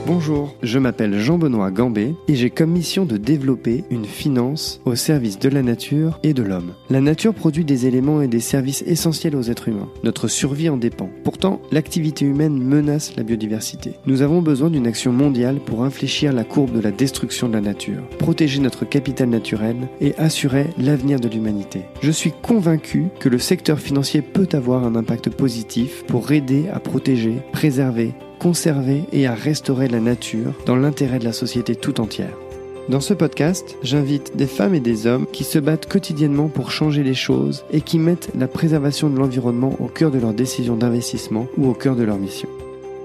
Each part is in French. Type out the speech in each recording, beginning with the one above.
Bonjour, je m'appelle Jean-Benoît Gambé et j'ai comme mission de développer une finance au service de la nature et de l'homme. La nature produit des éléments et des services essentiels aux êtres humains. Notre survie en dépend. Pourtant, l'activité humaine menace la biodiversité. Nous avons besoin d'une action mondiale pour infléchir la courbe de la destruction de la nature, protéger notre capital naturel et assurer l'avenir de l'humanité. Je suis convaincu que le secteur financier peut avoir un impact positif pour aider à protéger, préserver, conserver et à restaurer la nature dans l'intérêt de la société tout entière. Dans ce podcast, j'invite des femmes et des hommes qui se battent quotidiennement pour changer les choses et qui mettent la préservation de l'environnement au cœur de leurs décisions d'investissement ou au cœur de leur mission.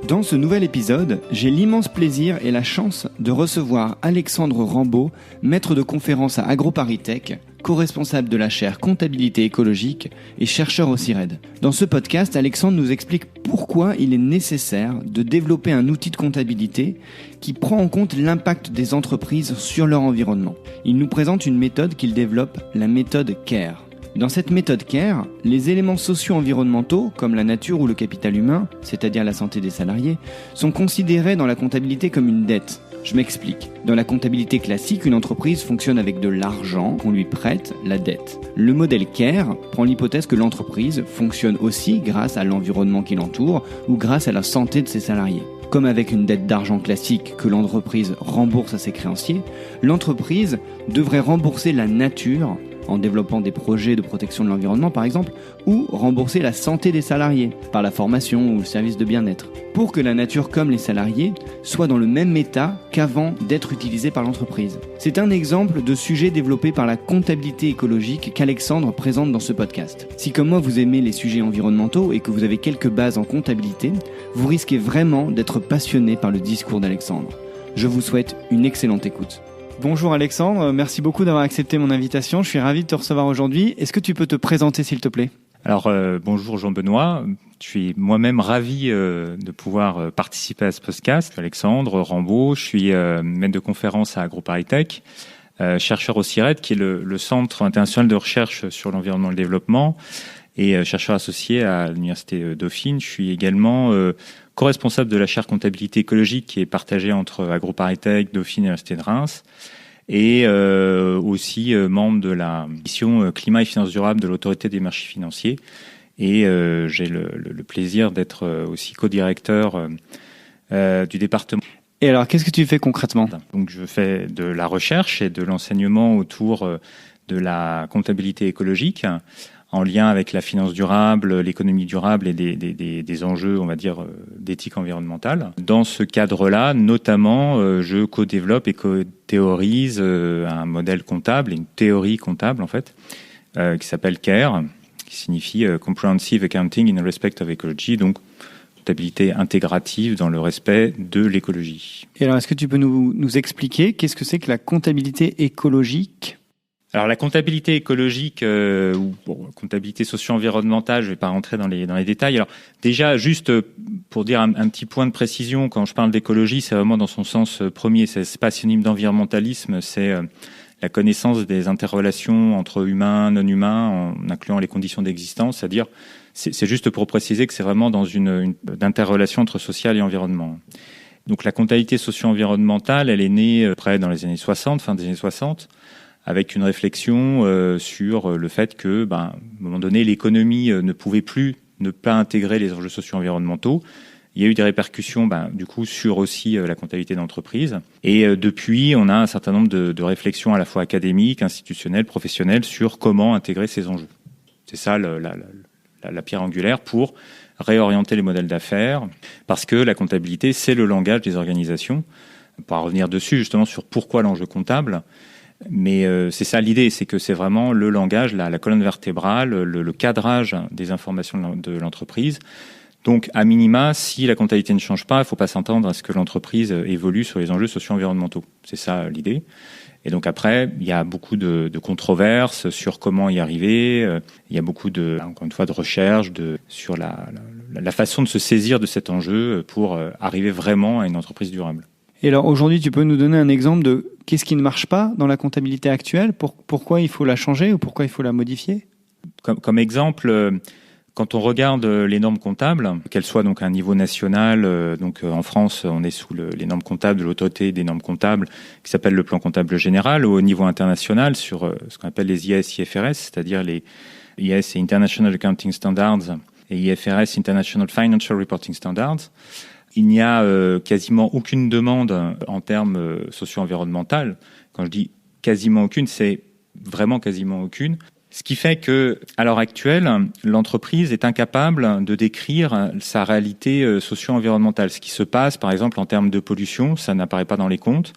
Dans ce nouvel épisode, j'ai l'immense plaisir et la chance de recevoir Alexandre Rambaud, maître de conférence à AgroParisTech, co-responsable de la chaire comptabilité écologique et chercheur au CIRED. Dans ce podcast, Alexandre nous explique pourquoi il est nécessaire de développer un outil de comptabilité qui prend en compte l'impact des entreprises sur leur environnement. Il nous présente une méthode qu'il développe, la méthode CARE. Dans cette méthode CARE, les éléments socio-environnementaux, comme la nature ou le capital humain, c'est-à-dire la santé des salariés, sont considérés dans la comptabilité comme une dette. Je m'explique. Dans la comptabilité classique, une entreprise fonctionne avec de l'argent qu'on lui prête, la dette. Le modèle CARE prend l'hypothèse que l'entreprise fonctionne aussi grâce à l'environnement qui l'entoure ou grâce à la santé de ses salariés. Comme avec une dette d'argent classique que l'entreprise rembourse à ses créanciers, l'entreprise devrait rembourser la nature en développant des projets de protection de l'environnement par exemple, ou rembourser la santé des salariés par la formation ou le service de bien-être, pour que la nature comme les salariés soient dans le même état qu'avant d'être utilisés par l'entreprise. C'est un exemple de sujet développé par la comptabilité écologique qu'Alexandre présente dans ce podcast. Si comme moi vous aimez les sujets environnementaux et que vous avez quelques bases en comptabilité, vous risquez vraiment d'être passionné par le discours d'Alexandre. Je vous souhaite une excellente écoute. Bonjour Alexandre, merci beaucoup d'avoir accepté mon invitation. Je suis ravi de te recevoir aujourd'hui. Est-ce que tu peux te présenter s'il te plaît ? Alors bonjour Jean-Benoît, je suis moi-même ravi de pouvoir participer à ce podcast. Alexandre Rambaud, je suis maître de conférence à AgroParisTech, chercheur au CIRED qui est le Centre international de recherche sur l'environnement et le développement et chercheur associé à l'Université Dauphine. Je suis également co-responsable de la chaire comptabilité écologique qui est partagée entre AgroParisTech, Dauphine et l'Université de Reims. Et aussi membre de la mission climat et finances durables de l'autorité des marchés financiers. Et j'ai le plaisir d'être aussi co-directeur du département. Et alors, qu'est-ce que tu fais concrètement ? Donc, je fais de la recherche et de l'enseignement autour de la comptabilité écologique, en lien avec la finance durable, l'économie durable et des enjeux, on va dire, d'éthique environnementale. Dans ce cadre-là, notamment, je co-développe et co-théorise un modèle comptable, une théorie comptable, en fait, qui s'appelle CARE, qui signifie Comprehensive Accounting in Respect of Ecology, donc comptabilité intégrative dans le respect de l'écologie. Et alors, est-ce que tu peux nous expliquer qu'est-ce que c'est que la comptabilité écologique ? Alors la comptabilité écologique ou comptabilité socio-environnementale, je ne vais pas rentrer dans les détails. Alors déjà, juste pour dire un petit point de précision, quand je parle d'écologie, c'est vraiment dans son sens premier. C'est pas synonyme d'environnementalisme, c'est la connaissance des interrelations entre humains, non-humains, en incluant les conditions d'existence. C'est-à-dire, c'est juste pour préciser que c'est vraiment dans une interrelation entre social et environnement. Donc la comptabilité socio-environnementale, elle est née près dans les années 60, fin des années 60. Avec une réflexion sur le fait que, à un moment donné, l'économie ne pouvait plus ne pas intégrer les enjeux socio-environnementaux. Il y a eu des répercussions, du coup, sur aussi la comptabilité d'entreprise. Et depuis, on a un certain nombre de réflexions à la fois académiques, institutionnelles, professionnelles, sur comment intégrer ces enjeux. C'est ça la pierre angulaire pour réorienter les modèles d'affaires, parce que la comptabilité, c'est le langage des organisations. On pourra revenir dessus, justement, sur pourquoi l'enjeu comptable. Mais c'est ça l'idée, c'est que c'est vraiment le langage, la colonne vertébrale, le cadrage des informations de l'entreprise. Donc, à minima, si la comptabilité ne change pas, il ne faut pas s'attendre à ce que l'entreprise évolue sur les enjeux socio-environnementaux. C'est ça l'idée. Et donc après, il y a beaucoup de controverses sur comment y arriver. Il y a beaucoup encore une fois, de recherches sur la façon de se saisir de cet enjeu pour arriver vraiment à une entreprise durable. Et alors aujourd'hui, tu peux nous donner un exemple de qu'est-ce qui ne marche pas dans la comptabilité actuelle, pourquoi il faut la changer ou pourquoi il faut la modifier ? Comme exemple, Quand on regarde les normes comptables, qu'elles soient donc à un niveau national, en France, on est sous les normes comptables de l'autorité des normes comptables qui s'appelle le plan comptable général, ou au niveau international sur ce qu'on appelle les IAS, IFRS, c'est-à-dire les IAS et International Accounting Standards et IFRS International Financial Reporting Standards. Il n'y a quasiment aucune demande en termes socio-environnementaux. Quand je dis quasiment aucune, c'est vraiment quasiment aucune. Ce qui fait que, à l'heure actuelle, l'entreprise est incapable de décrire sa réalité socio-environnementale. Ce qui se passe, par exemple, en termes de pollution, ça n'apparaît pas dans les comptes.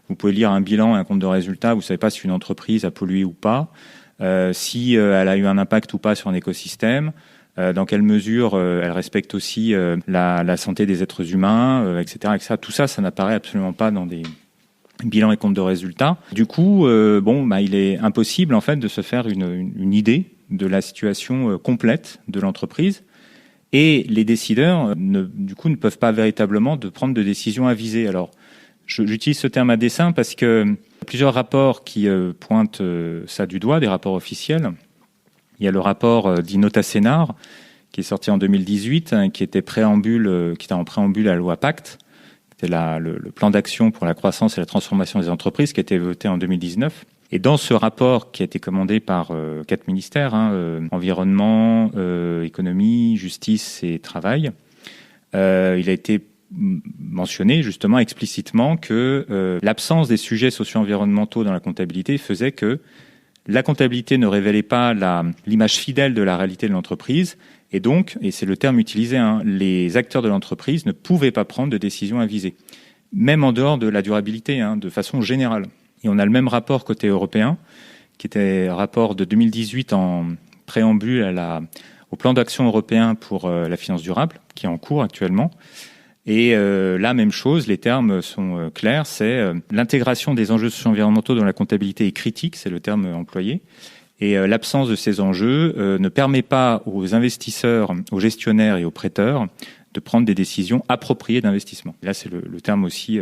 Vous pouvez lire un bilan, un compte de résultat, vous ne savez pas si une entreprise a pollué ou pas, si elle a eu un impact ou pas sur un écosystème, dans quelle mesure elle respecte aussi la santé des êtres humains, etc., etc. Tout ça, ça n'apparaît absolument pas dans des bilan et compte de résultats. Du coup, il est impossible en fait de se faire une idée de la situation complète de l'entreprise, et les décideurs ne peuvent pas véritablement prendre de décisions avisées. Alors, j'utilise ce terme à dessein parce que plusieurs rapports qui pointent ça du doigt, des rapports officiels. Il y a le rapport dit Nota Senar qui est sorti en 2018, qui était en préambule à la loi Pacte. C'était le plan d'action pour la croissance et la transformation des entreprises qui a été voté en 2019. Et dans ce rapport qui a été commandé par 4 ministères, environnement, économie, justice et travail, il a été mentionné justement explicitement que l'absence des sujets socio-environnementaux dans la comptabilité faisait que la comptabilité ne révélait pas l'image fidèle de la réalité de l'entreprise. Et donc, et c'est le terme utilisé, les acteurs de l'entreprise ne pouvaient pas prendre de décisions avisées, même en dehors de la durabilité, de façon générale. Et on a le même rapport côté européen, qui était un rapport de 2018 en préambule au plan d'action européen pour la finance durable, qui est en cours actuellement. Et là, même chose, les termes sont clairs, c'est l'intégration des enjeux socio-environnementaux dans la comptabilité est critique, c'est le terme employé. Et l'absence de ces enjeux ne permet pas aux investisseurs, aux gestionnaires et aux prêteurs de prendre des décisions appropriées d'investissement. Là, c'est le terme aussi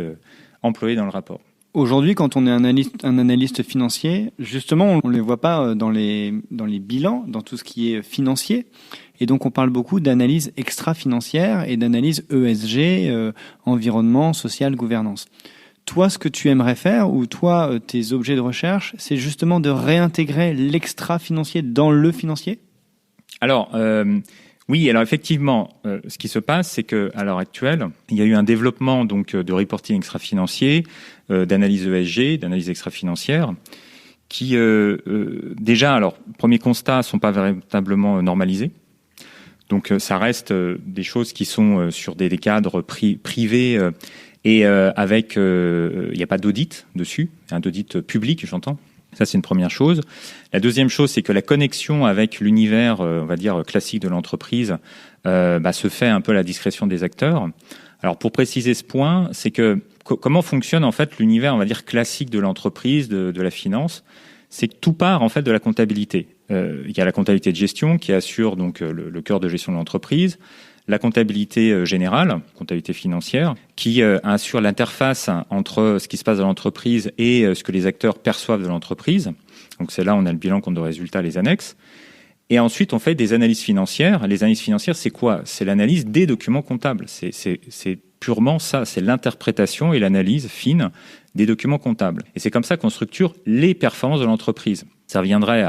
employé dans le rapport. Aujourd'hui, quand on est un analyste financier, justement, on ne les voit pas dans les bilans, dans tout ce qui est financier. Et donc, on parle beaucoup d'analyse extra-financière et d'analyse ESG, environnement, social, gouvernance. Toi, ce que tu aimerais faire, ou toi, tes objets de recherche, c'est justement de réintégrer l'extra-financier dans le financier ? Alors, oui, alors effectivement, ce qui se passe, c'est que à l'heure actuelle, il y a eu un développement donc de reporting extra-financier, d'analyse ESG, d'analyse extra-financière, qui déjà, alors premier constat, sont pas véritablement normalisés. Donc ça reste des choses qui sont sur des cadres privés et avec il n'y a pas d'audit dessus, un audit public, j'entends. Ça, c'est une première chose. La deuxième chose, c'est que la connexion avec l'univers, on va dire, classique de l'entreprise se fait un peu à la discrétion des acteurs. Alors, pour préciser ce point, c'est que comment fonctionne en fait l'univers, on va dire, classique de l'entreprise, de la finance, c'est que tout part en fait de la comptabilité. Il y a la comptabilité de gestion qui assure donc le cœur de gestion de l'entreprise, la comptabilité générale, comptabilité financière, qui assure l'interface entre ce qui se passe dans l'entreprise et ce que les acteurs perçoivent de l'entreprise. Donc c'est là on a le bilan, compte de résultats, les annexes. Et ensuite on fait des analyses financières. Les analyses financières, c'est quoi ? C'est l'analyse des documents comptables. C'est purement ça, c'est l'interprétation et l'analyse fine des documents comptables. Et c'est comme ça qu'on structure les performances de l'entreprise. Ça reviendrait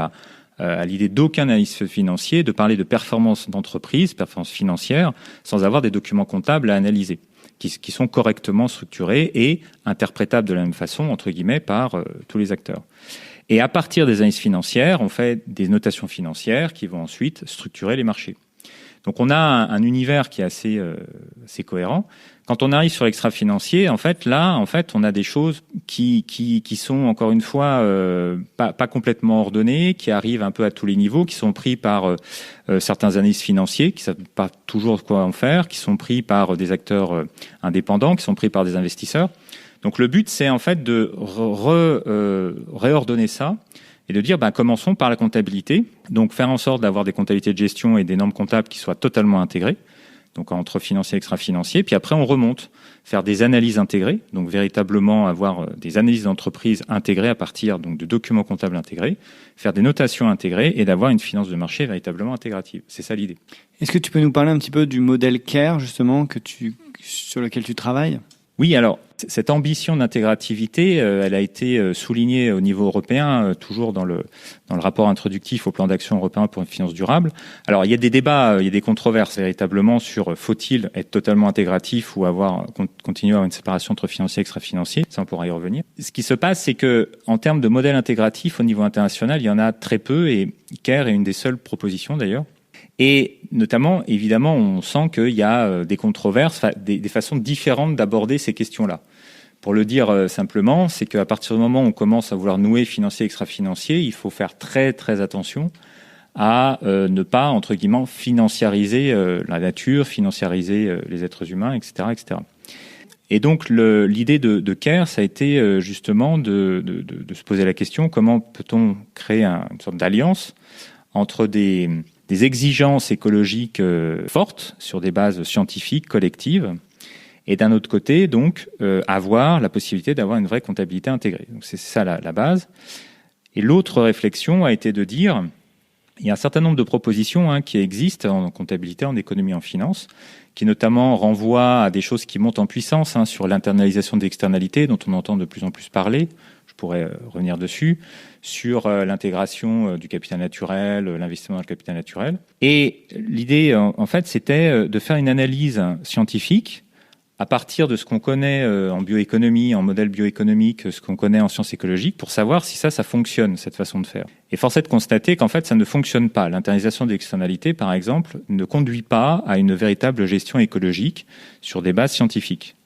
à l'idée d'aucun analyste financier de parler de performance d'entreprise, performance financière, sans avoir des documents comptables à analyser, qui sont correctement structurés et interprétables de la même façon, entre guillemets, par tous les acteurs. Et à partir des analyses financières, on fait des notations financières qui vont ensuite structurer les marchés. Donc on a un univers qui est assez cohérent. Quand on arrive sur l'extra-financier, en fait, on a des choses qui sont encore une fois pas complètement ordonnées, qui arrivent un peu à tous les niveaux, qui sont pris par certains analystes financiers qui savent pas toujours quoi en faire, qui sont pris par des acteurs indépendants, qui sont pris par des investisseurs. Donc le but, c'est en fait de réordonner ça et de dire commençons par la comptabilité. Donc faire en sorte d'avoir des comptabilités de gestion et des normes comptables qui soient totalement intégrées. donc entre financier et extra-financier. Puis après, on remonte, faire des analyses intégrées, donc véritablement avoir des analyses d'entreprise intégrées à partir donc de documents comptables intégrés, faire des notations intégrées et d'avoir une finance de marché véritablement intégrative. C'est ça l'idée. Est-ce que tu peux nous parler un petit peu du modèle CARE, justement, sur lequel tu travailles ? Oui, alors, cette ambition d'intégrativité, elle a été soulignée au niveau européen, toujours dans le rapport introductif au plan d'action européen pour une finance durable. Alors, il y a des débats, il y a des controverses véritablement sur faut-il être totalement intégratif ou continuer à avoir une séparation entre financier et extra-financier. Ça, on pourra y revenir. Ce qui se passe, c'est que, en termes de modèle intégratif au niveau international, il y en a très peu et CARE est une des seules propositions d'ailleurs. Et notamment, évidemment, on sent qu'il y a des controverses, des façons différentes d'aborder ces questions-là. Pour le dire simplement, c'est qu'à partir du moment où on commence à vouloir nouer financier extra-financier, il faut faire très très attention à ne pas, entre guillemets, financiariser la nature, financiariser les êtres humains, etc., etc. Et donc l'idée de CARE, ça a été justement de se poser la question, comment peut-on créer une sorte d'alliance entre des exigences écologiques fortes sur des bases scientifiques, collectives, et d'un autre côté, donc, avoir la possibilité d'avoir une vraie comptabilité intégrée. Donc, c'est ça la base. Et l'autre réflexion a été de dire, il y a un certain nombre de propositions qui existent en comptabilité, en économie, en finance, qui notamment renvoient à des choses qui montent en puissance sur l'internalisation des externalités, dont on entend de plus en plus parler. Je pourrais revenir dessus, sur l'intégration du capital naturel, l'investissement dans le capital naturel. Et l'idée, en fait, c'était de faire une analyse scientifique à partir de ce qu'on connaît en bioéconomie, en modèle bioéconomique, ce qu'on connaît en sciences écologiques, pour savoir si ça fonctionne, cette façon de faire. Et force est de constater qu'en fait, ça ne fonctionne pas. L'internalisation des externalités, par exemple, ne conduit pas à une véritable gestion écologique sur des bases scientifiques.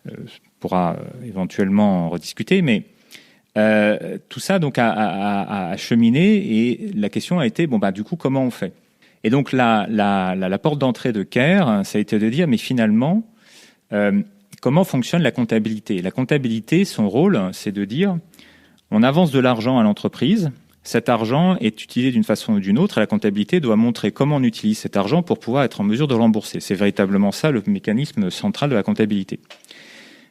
On pourra éventuellement en rediscuter, mais tout ça donc a cheminé et la question a été du coup comment on fait. Et donc la porte d'entrée de CARE, ça a été de dire mais finalement comment fonctionne la comptabilité. La comptabilité, son rôle, c'est de dire on avance de l'argent à l'entreprise. Cet argent est utilisé d'une façon ou d'une autre et la comptabilité doit montrer comment on utilise cet argent pour pouvoir être en mesure de le rembourser. C'est véritablement ça le mécanisme central de la comptabilité.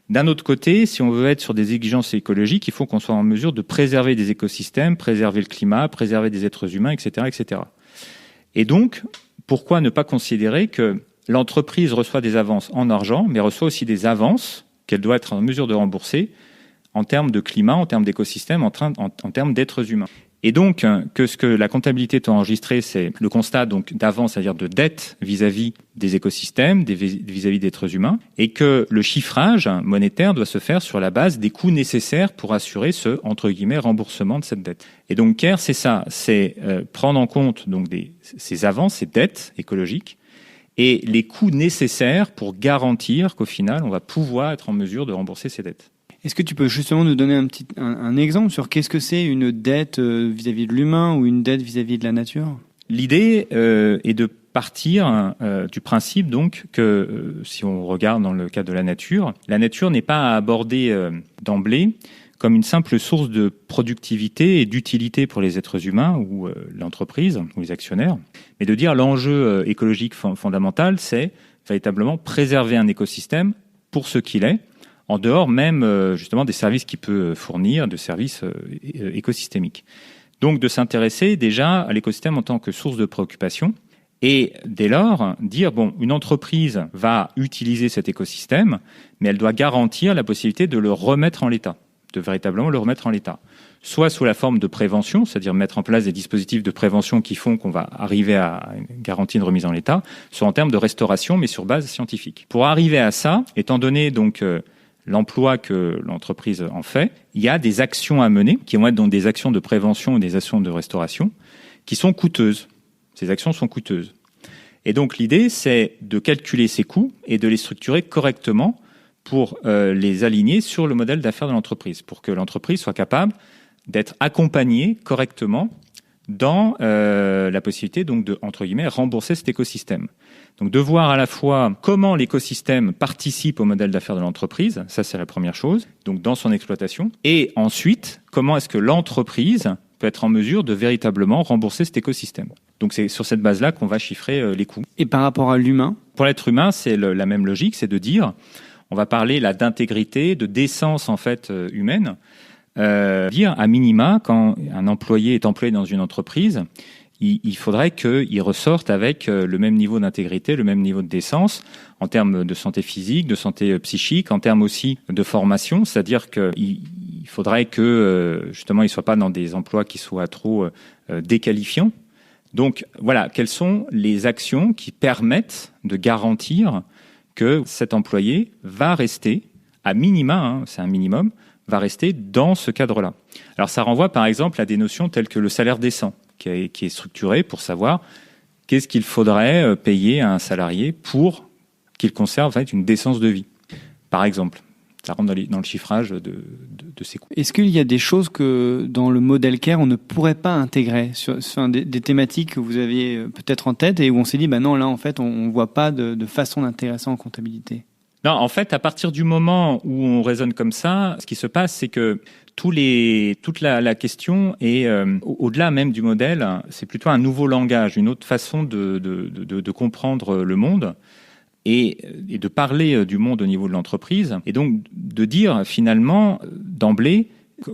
D'un autre côté, si on veut être sur des exigences écologiques, il faut qu'on soit en mesure de préserver des écosystèmes, préserver le climat, préserver des êtres humains, etc., etc. Et donc, pourquoi ne pas considérer que l'entreprise reçoit des avances en argent, mais reçoit aussi des avances qu'elle doit être en mesure de rembourser en termes de climat, en termes d'écosystèmes, en termes d'êtres humains. Et donc, que ce que la comptabilité est enregistrée, c'est le constat donc d'avance, c'est-à-dire de dette vis-à-vis des écosystèmes, vis-à-vis d'êtres humains, et que le chiffrage monétaire doit se faire sur la base des coûts nécessaires pour assurer ce, entre guillemets, remboursement de cette dette. Et donc, CARE, c'est ça, c'est prendre en compte donc ces avances, ces dettes écologiques, et les coûts nécessaires pour garantir qu'au final, on va pouvoir être en mesure de rembourser ces dettes. Est-ce que tu peux justement nous donner un exemple sur qu'est-ce que c'est une dette vis-à-vis de l'humain ou une dette vis-à-vis de la nature ? L'idée est de partir du principe donc que si on regarde dans le cas de la nature n'est pas à aborder d'emblée comme une simple source de productivité et d'utilité pour les êtres humains ou l'entreprise ou les actionnaires, mais de dire l'enjeu écologique fondamental, c'est véritablement préserver un écosystème pour ce qu'il est, en dehors même justement des services qu'il peut fournir, de services écosystémiques. Donc de s'intéresser déjà à l'écosystème en tant que source de préoccupation et dès lors dire une entreprise va utiliser cet écosystème, mais elle doit garantir la possibilité de le remettre en l'état, de véritablement le remettre en l'état. Soit sous la forme de prévention, c'est-à-dire mettre en place des dispositifs de prévention qui font qu'on va arriver à garantir une remise en l'état, soit en termes de restauration mais sur base scientifique. Pour arriver à ça, étant donné donc l'emploi que l'entreprise en fait, il y a des actions à mener qui vont être donc des actions de prévention et des actions de restauration qui sont coûteuses. Ces actions sont coûteuses. Et donc l'idée, c'est de calculer ces coûts et de les structurer correctement pour les aligner sur le modèle d'affaires de l'entreprise, pour que l'entreprise soit capable d'être accompagnée correctement dans la possibilité donc de, entre guillemets, rembourser cet écosystème. Donc de voir à la fois comment l'écosystème participe au modèle d'affaires de l'entreprise, ça c'est la première chose, donc dans son exploitation, et ensuite comment est-ce que l'entreprise peut être en mesure de véritablement rembourser cet écosystème. Donc c'est sur cette base-là qu'on va chiffrer les coûts. Et par rapport à l'humain ? Pour l'être humain, c'est la même logique, c'est de dire, on va parler là d'intégrité, de décence en fait humaine. Dire à minima, quand un employé est employé dans une entreprise, il faudrait qu'il ressorte avec le même niveau d'intégrité, le même niveau de décence en termes de santé physique, de santé psychique, en termes aussi de formation, c'est-à-dire qu'il faudrait que justement il soit pas dans des emplois qui soient trop déqualifiants. Donc voilà, quelles sont les actions qui permettent de garantir que cet employé va rester, à minima, c'est un minimum, va rester dans ce cadre-là. Alors ça renvoie par exemple à des notions telles que le salaire décent, qui est structuré pour savoir qu'est-ce qu'il faudrait payer à un salarié pour qu'il conserve en fait, une décence de vie, par exemple. Ça rentre dans le chiffrage de ces coûts. Est-ce qu'il y a des choses que dans le modèle CARE, on ne pourrait pas intégrer sur des thématiques que vous aviez peut-être en tête et où on s'est dit, non, là, en fait, on ne voit pas de façon d'intégrer ça en comptabilité ? Non, en fait, à partir du moment où on raisonne comme ça, ce qui se passe, c'est que toute la question est, au-delà même du modèle, c'est plutôt un nouveau langage, une autre façon de comprendre le monde. Et de parler du monde au niveau de l'entreprise, et donc de dire finalement d'emblée,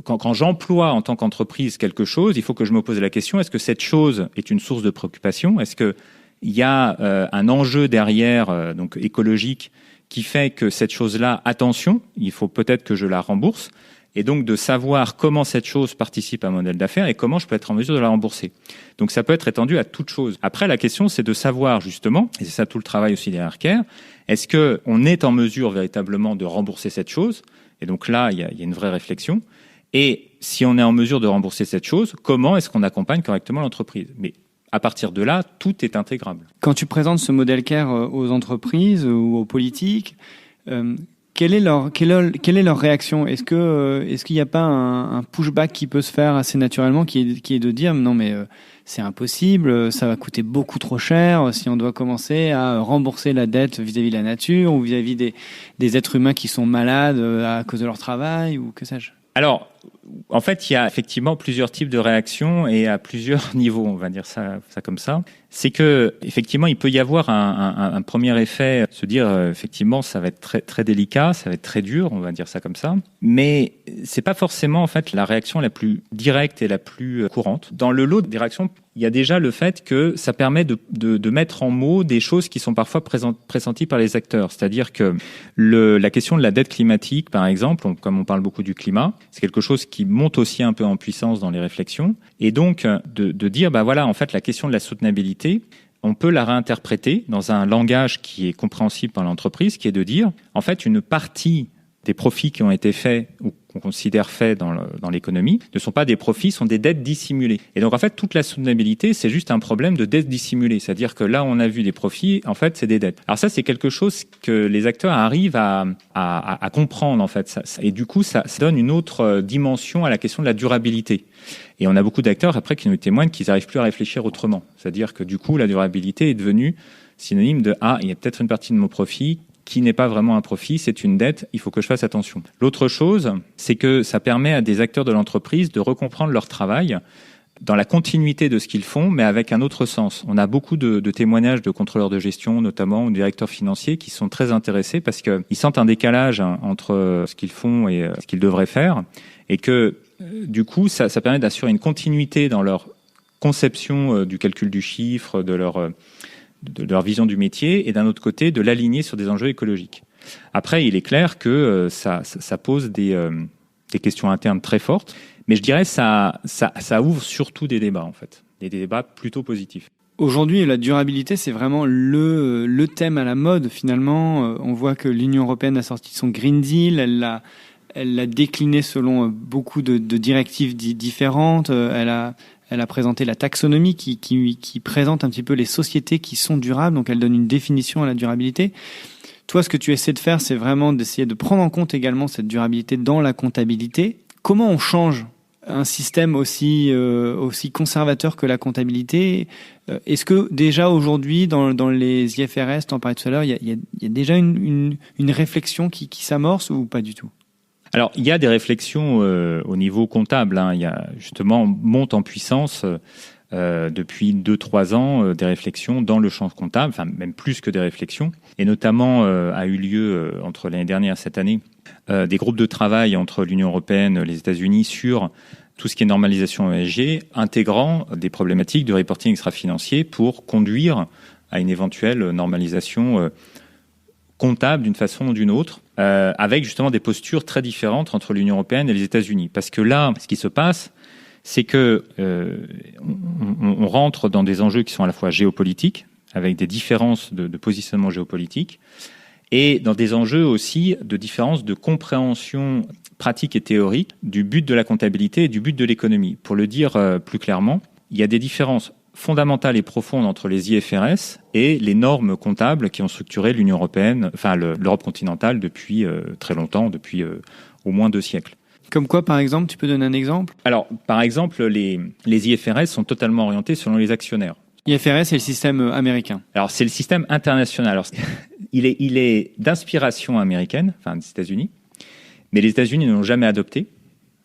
quand j'emploie en tant qu'entreprise quelque chose, il faut que je me pose la question, est-ce que cette chose est une source de préoccupation ? Est-ce qu'il y a un enjeu derrière, donc écologique, qui fait que cette chose-là, attention, il faut peut-être que je la rembourse, et donc de savoir comment cette chose participe à un modèle d'affaires et comment je peux être en mesure de la rembourser. Donc ça peut être étendu à toute chose. Après, la question, c'est de savoir justement, et c'est ça tout le travail aussi derrière CARE, est-ce qu'on est en mesure véritablement de rembourser cette chose ? Et donc là, il y a une vraie réflexion. Et si on est en mesure de rembourser cette chose, comment est-ce qu'on accompagne correctement l'entreprise ? Mais à partir de là, tout est intégrable. Quand tu présentes ce modèle CARE aux entreprises ou aux politiques, quelle est leur réaction ? Est-ce qu'il n'y a pas un pushback qui peut se faire assez naturellement, qui est de dire non mais c'est impossible, ça va coûter beaucoup trop cher si on doit commencer à rembourser la dette vis-à-vis de la nature ou vis-à-vis des êtres humains qui sont malades à cause de leur travail ou que sais-je ? Alors, en fait, il y a effectivement plusieurs types de réactions et à plusieurs niveaux, on va dire ça comme ça. C'est que effectivement, il peut y avoir un premier effet, se dire effectivement, ça va être très très délicat, ça va être très dur, on va dire ça comme ça. Mais c'est pas forcément en fait la réaction la plus directe et la plus courante. Dans le lot des réactions, il y a déjà le fait que ça permet de mettre en mots des choses qui sont parfois pressenties par les acteurs. C'est-à-dire que la question de la dette climatique, par exemple, comme on parle beaucoup du climat, c'est quelque chose qui monte aussi un peu en puissance dans les réflexions. Et donc, de dire, voilà, en fait, la question de la soutenabilité, on peut la réinterpréter dans un langage qui est compréhensible par l'entreprise, qui est de dire, en fait, une partie des profits qui ont été faits ou qu'on considère faits dans l'économie ne sont pas des profits, sont des dettes dissimulées. Et donc, en fait, toute la soutenabilité, c'est juste un problème de dettes dissimulées. C'est-à-dire que là, on a vu des profits, en fait, c'est des dettes. Alors ça, c'est quelque chose que les acteurs arrivent à comprendre, en fait. Et du coup, ça donne une autre dimension à la question de la durabilité. Et on a beaucoup d'acteurs, après, qui nous témoignent qu'ils n'arrivent plus à réfléchir autrement. C'est-à-dire que du coup, la durabilité est devenue synonyme de « Ah, il y a peut-être une partie de mon profit qui n'est pas vraiment un profit, c'est une dette, il faut que je fasse attention. » L'autre chose, c'est que ça permet à des acteurs de l'entreprise de recomprendre leur travail dans la continuité de ce qu'ils font, mais avec un autre sens. On a beaucoup de témoignages de contrôleurs de gestion, notamment, ou de directeurs financiers, qui sont très intéressés parce qu'ils sentent un décalage entre ce qu'ils font et ce qu'ils devraient faire, et que, du coup, ça permet d'assurer une continuité dans leur conception du calcul du chiffre, de leur vision du métier, et d'un autre côté, de l'aligner sur des enjeux écologiques. Après, il est clair que ça pose des questions internes très fortes, mais je dirais ça ouvre surtout des débats, en fait, des débats plutôt positifs. Aujourd'hui, la durabilité, c'est vraiment le thème à la mode, finalement. On voit que l'Union européenne a sorti son Green Deal, elle l'a décliné selon beaucoup de directives différentes, elle a présenté la taxonomie qui présente un petit peu les sociétés qui sont durables, donc elle donne une définition à la durabilité. Toi, ce que tu essaies de faire, c'est vraiment d'essayer de prendre en compte également cette durabilité dans la comptabilité. Comment on change un système aussi conservateur que la comptabilité? Est-ce que déjà aujourd'hui, dans les IFRS, t'en parlais tout à l'heure, il y a déjà une réflexion qui s'amorce ou pas du tout? Alors, il y a des réflexions au niveau comptable. Il y a justement, monte en puissance depuis 2-3 ans des réflexions dans le champ comptable, enfin même plus que des réflexions. Et notamment a eu lieu entre l'année dernière et cette année des groupes de travail entre l'Union européenne et les États-Unis sur tout ce qui est normalisation ESG, intégrant des problématiques de reporting extra-financier pour conduire à une éventuelle normalisation comptable d'une façon ou d'une autre, avec justement des postures très différentes entre l'Union européenne et les États-Unis. Parce que là, ce qui se passe, c'est que on rentre dans des enjeux qui sont à la fois géopolitiques, avec des différences de positionnement géopolitique, et dans des enjeux aussi de différences de compréhension pratique et théorique du but de la comptabilité et du but de l'économie. Pour le dire plus clairement, il y a des différences fondamentales et profondes entre les IFRS et les normes comptables qui ont structuré l'Union européenne, enfin l'Europe continentale depuis très longtemps, depuis au moins 2 siècles. Comme quoi, par exemple, tu peux donner un exemple ? Alors, par exemple, les IFRS sont totalement orientés selon les actionnaires. IFRS, c'est le système américain. Alors, c'est le système international. Alors, il est d'inspiration américaine, enfin des États-Unis, mais les États-Unis ne l'ont jamais adopté.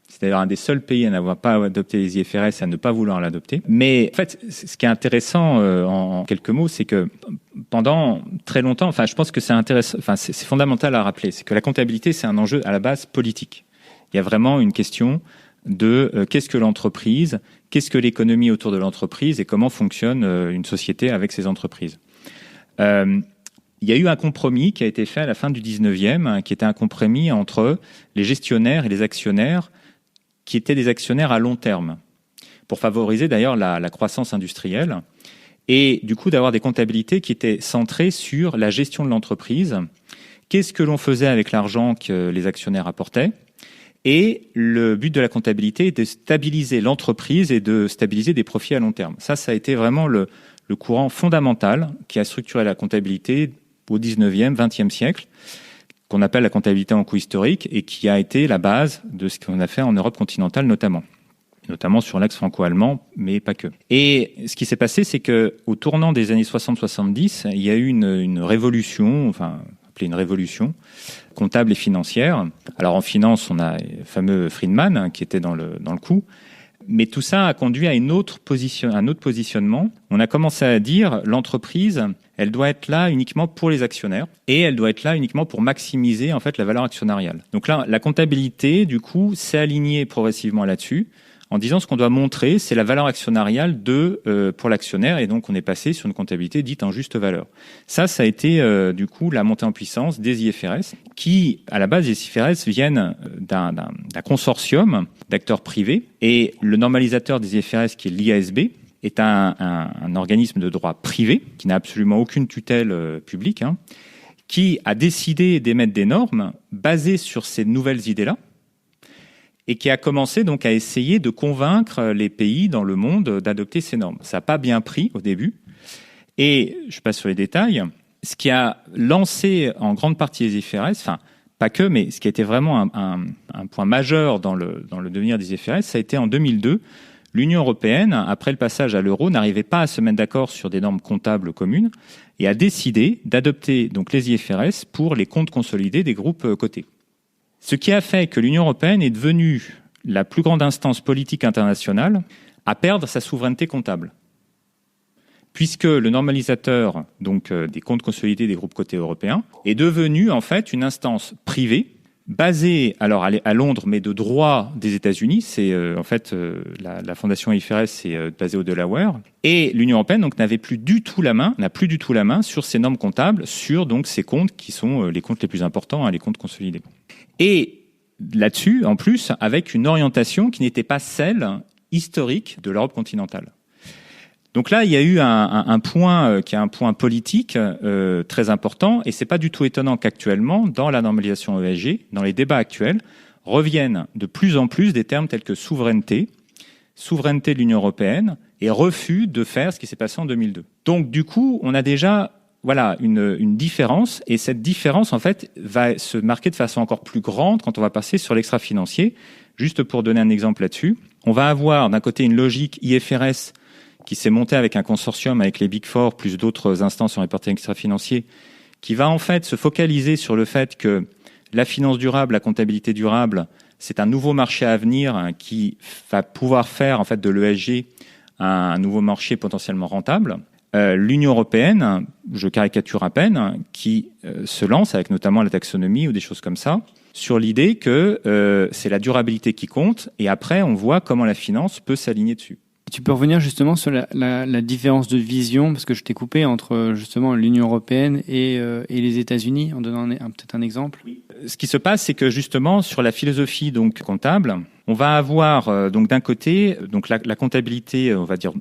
C'est d'ailleurs un des seuls pays à n'avoir pas adopté les IFRS et à ne pas vouloir l'adopter. Mais en fait, ce qui est intéressant en quelques mots, c'est que pendant très longtemps, enfin, je pense que c'est intéressant, enfin, c'est fondamental à rappeler, c'est que la comptabilité, c'est un enjeu à la base politique. Il y a vraiment une question de qu'est-ce que l'entreprise, qu'est-ce que l'économie autour de l'entreprise et comment fonctionne une société avec ses entreprises. Il y a eu un compromis qui a été fait à la fin du 19e, qui était un compromis entre les gestionnaires et les actionnaires, qui étaient des actionnaires à long terme, pour favoriser d'ailleurs la croissance industrielle, et du coup d'avoir des comptabilités qui étaient centrées sur la gestion de l'entreprise, qu'est-ce que l'on faisait avec l'argent que les actionnaires apportaient, et le but de la comptabilité est de stabiliser l'entreprise et de stabiliser des profits à long terme. Ça a été vraiment le courant fondamental qui a structuré la comptabilité au 19e, 20e siècle, qu'on appelle la comptabilité en coût historique et qui a été la base de ce qu'on a fait en Europe continentale notamment sur l'axe franco-allemand, mais pas que. Et ce qui s'est passé, c'est que au tournant des années 60-70, il y a eu une révolution, enfin appelée une révolution comptable et financière. Alors en finance, on a le fameux Friedman qui était dans le coup. Mais tout ça a conduit à un autre positionnement. On a commencé à dire l'entreprise, elle doit être là uniquement pour les actionnaires et elle doit être là uniquement pour maximiser en fait la valeur actionnariale. Donc là, la comptabilité, du coup, s'est alignée progressivement là-dessus en disant ce qu'on doit montrer, c'est la valeur actionnariale pour l'actionnaire et donc on est passé sur une comptabilité dite en juste valeur. Ça a été du coup la montée en puissance des IFRS qui, à la base, les IFRS viennent d'un consortium d'acteurs privés et le normalisateur des IFRS qui est l'IASB est un organisme de droit privé qui n'a absolument aucune tutelle publique, qui a décidé d'émettre des normes basées sur ces nouvelles idées-là et qui a commencé donc à essayer de convaincre les pays dans le monde d'adopter ces normes. Ça n'a pas bien pris au début. Et je passe sur les détails. Ce qui a lancé en grande partie les IFRS, enfin pas que, mais ce qui a été vraiment un point majeur dans le devenir des IFRS, ça a été en 2002. L'Union européenne, après le passage à l'euro, n'arrivait pas à se mettre d'accord sur des normes comptables communes et a décidé d'adopter donc les IFRS pour les comptes consolidés des groupes cotés. Ce qui a fait que l'Union européenne est devenue la plus grande instance politique internationale à perdre sa souveraineté comptable. Puisque le normalisateur donc des comptes consolidés des groupes cotés européens est devenu en fait une instance privée basée alors à Londres mais de droit des États-Unis. C'est en fait la fondation IFRS c'est basée au Delaware et l'Union européenne donc n'a plus du tout la main sur ces normes comptables, sur donc ces comptes qui sont les comptes les plus importants, les comptes consolidés. Et là-dessus, en plus, avec une orientation qui n'était pas celle historique de l'Europe continentale. Donc là, il y a eu un point qui est un point politique très important, et c'est pas du tout étonnant qu'actuellement, dans la normalisation ESG, dans les débats actuels, reviennent de plus en plus des termes tels que souveraineté de l'Union européenne, et refus de faire ce qui s'est passé en 2002. Donc du coup, on a déjà une différence, et cette différence en fait va se marquer de façon encore plus grande quand on va passer sur l'extra-financier. Juste pour donner un exemple là-dessus, on va avoir d'un côté une logique IFRS qui s'est montée avec un consortium avec les Big Four plus d'autres instances en reporting extra-financier, qui va en fait se focaliser sur le fait que la finance durable, la comptabilité durable, c'est un nouveau marché à venir qui va pouvoir faire en fait de l'ESG un nouveau marché potentiellement rentable. L'Union européenne, je caricature à peine, qui se lance avec notamment la taxonomie ou des choses comme ça, sur l'idée que c'est la durabilité qui compte, et après on voit comment la finance peut s'aligner dessus. Tu peux revenir justement sur la différence de vision, parce que je t'ai coupé entre justement l'Union européenne et les États-Unis, en donnant peut-être un exemple. Ce qui se passe, c'est que justement sur la philosophie donc comptable, on va avoir donc d'un côté donc la comptabilité, on va dire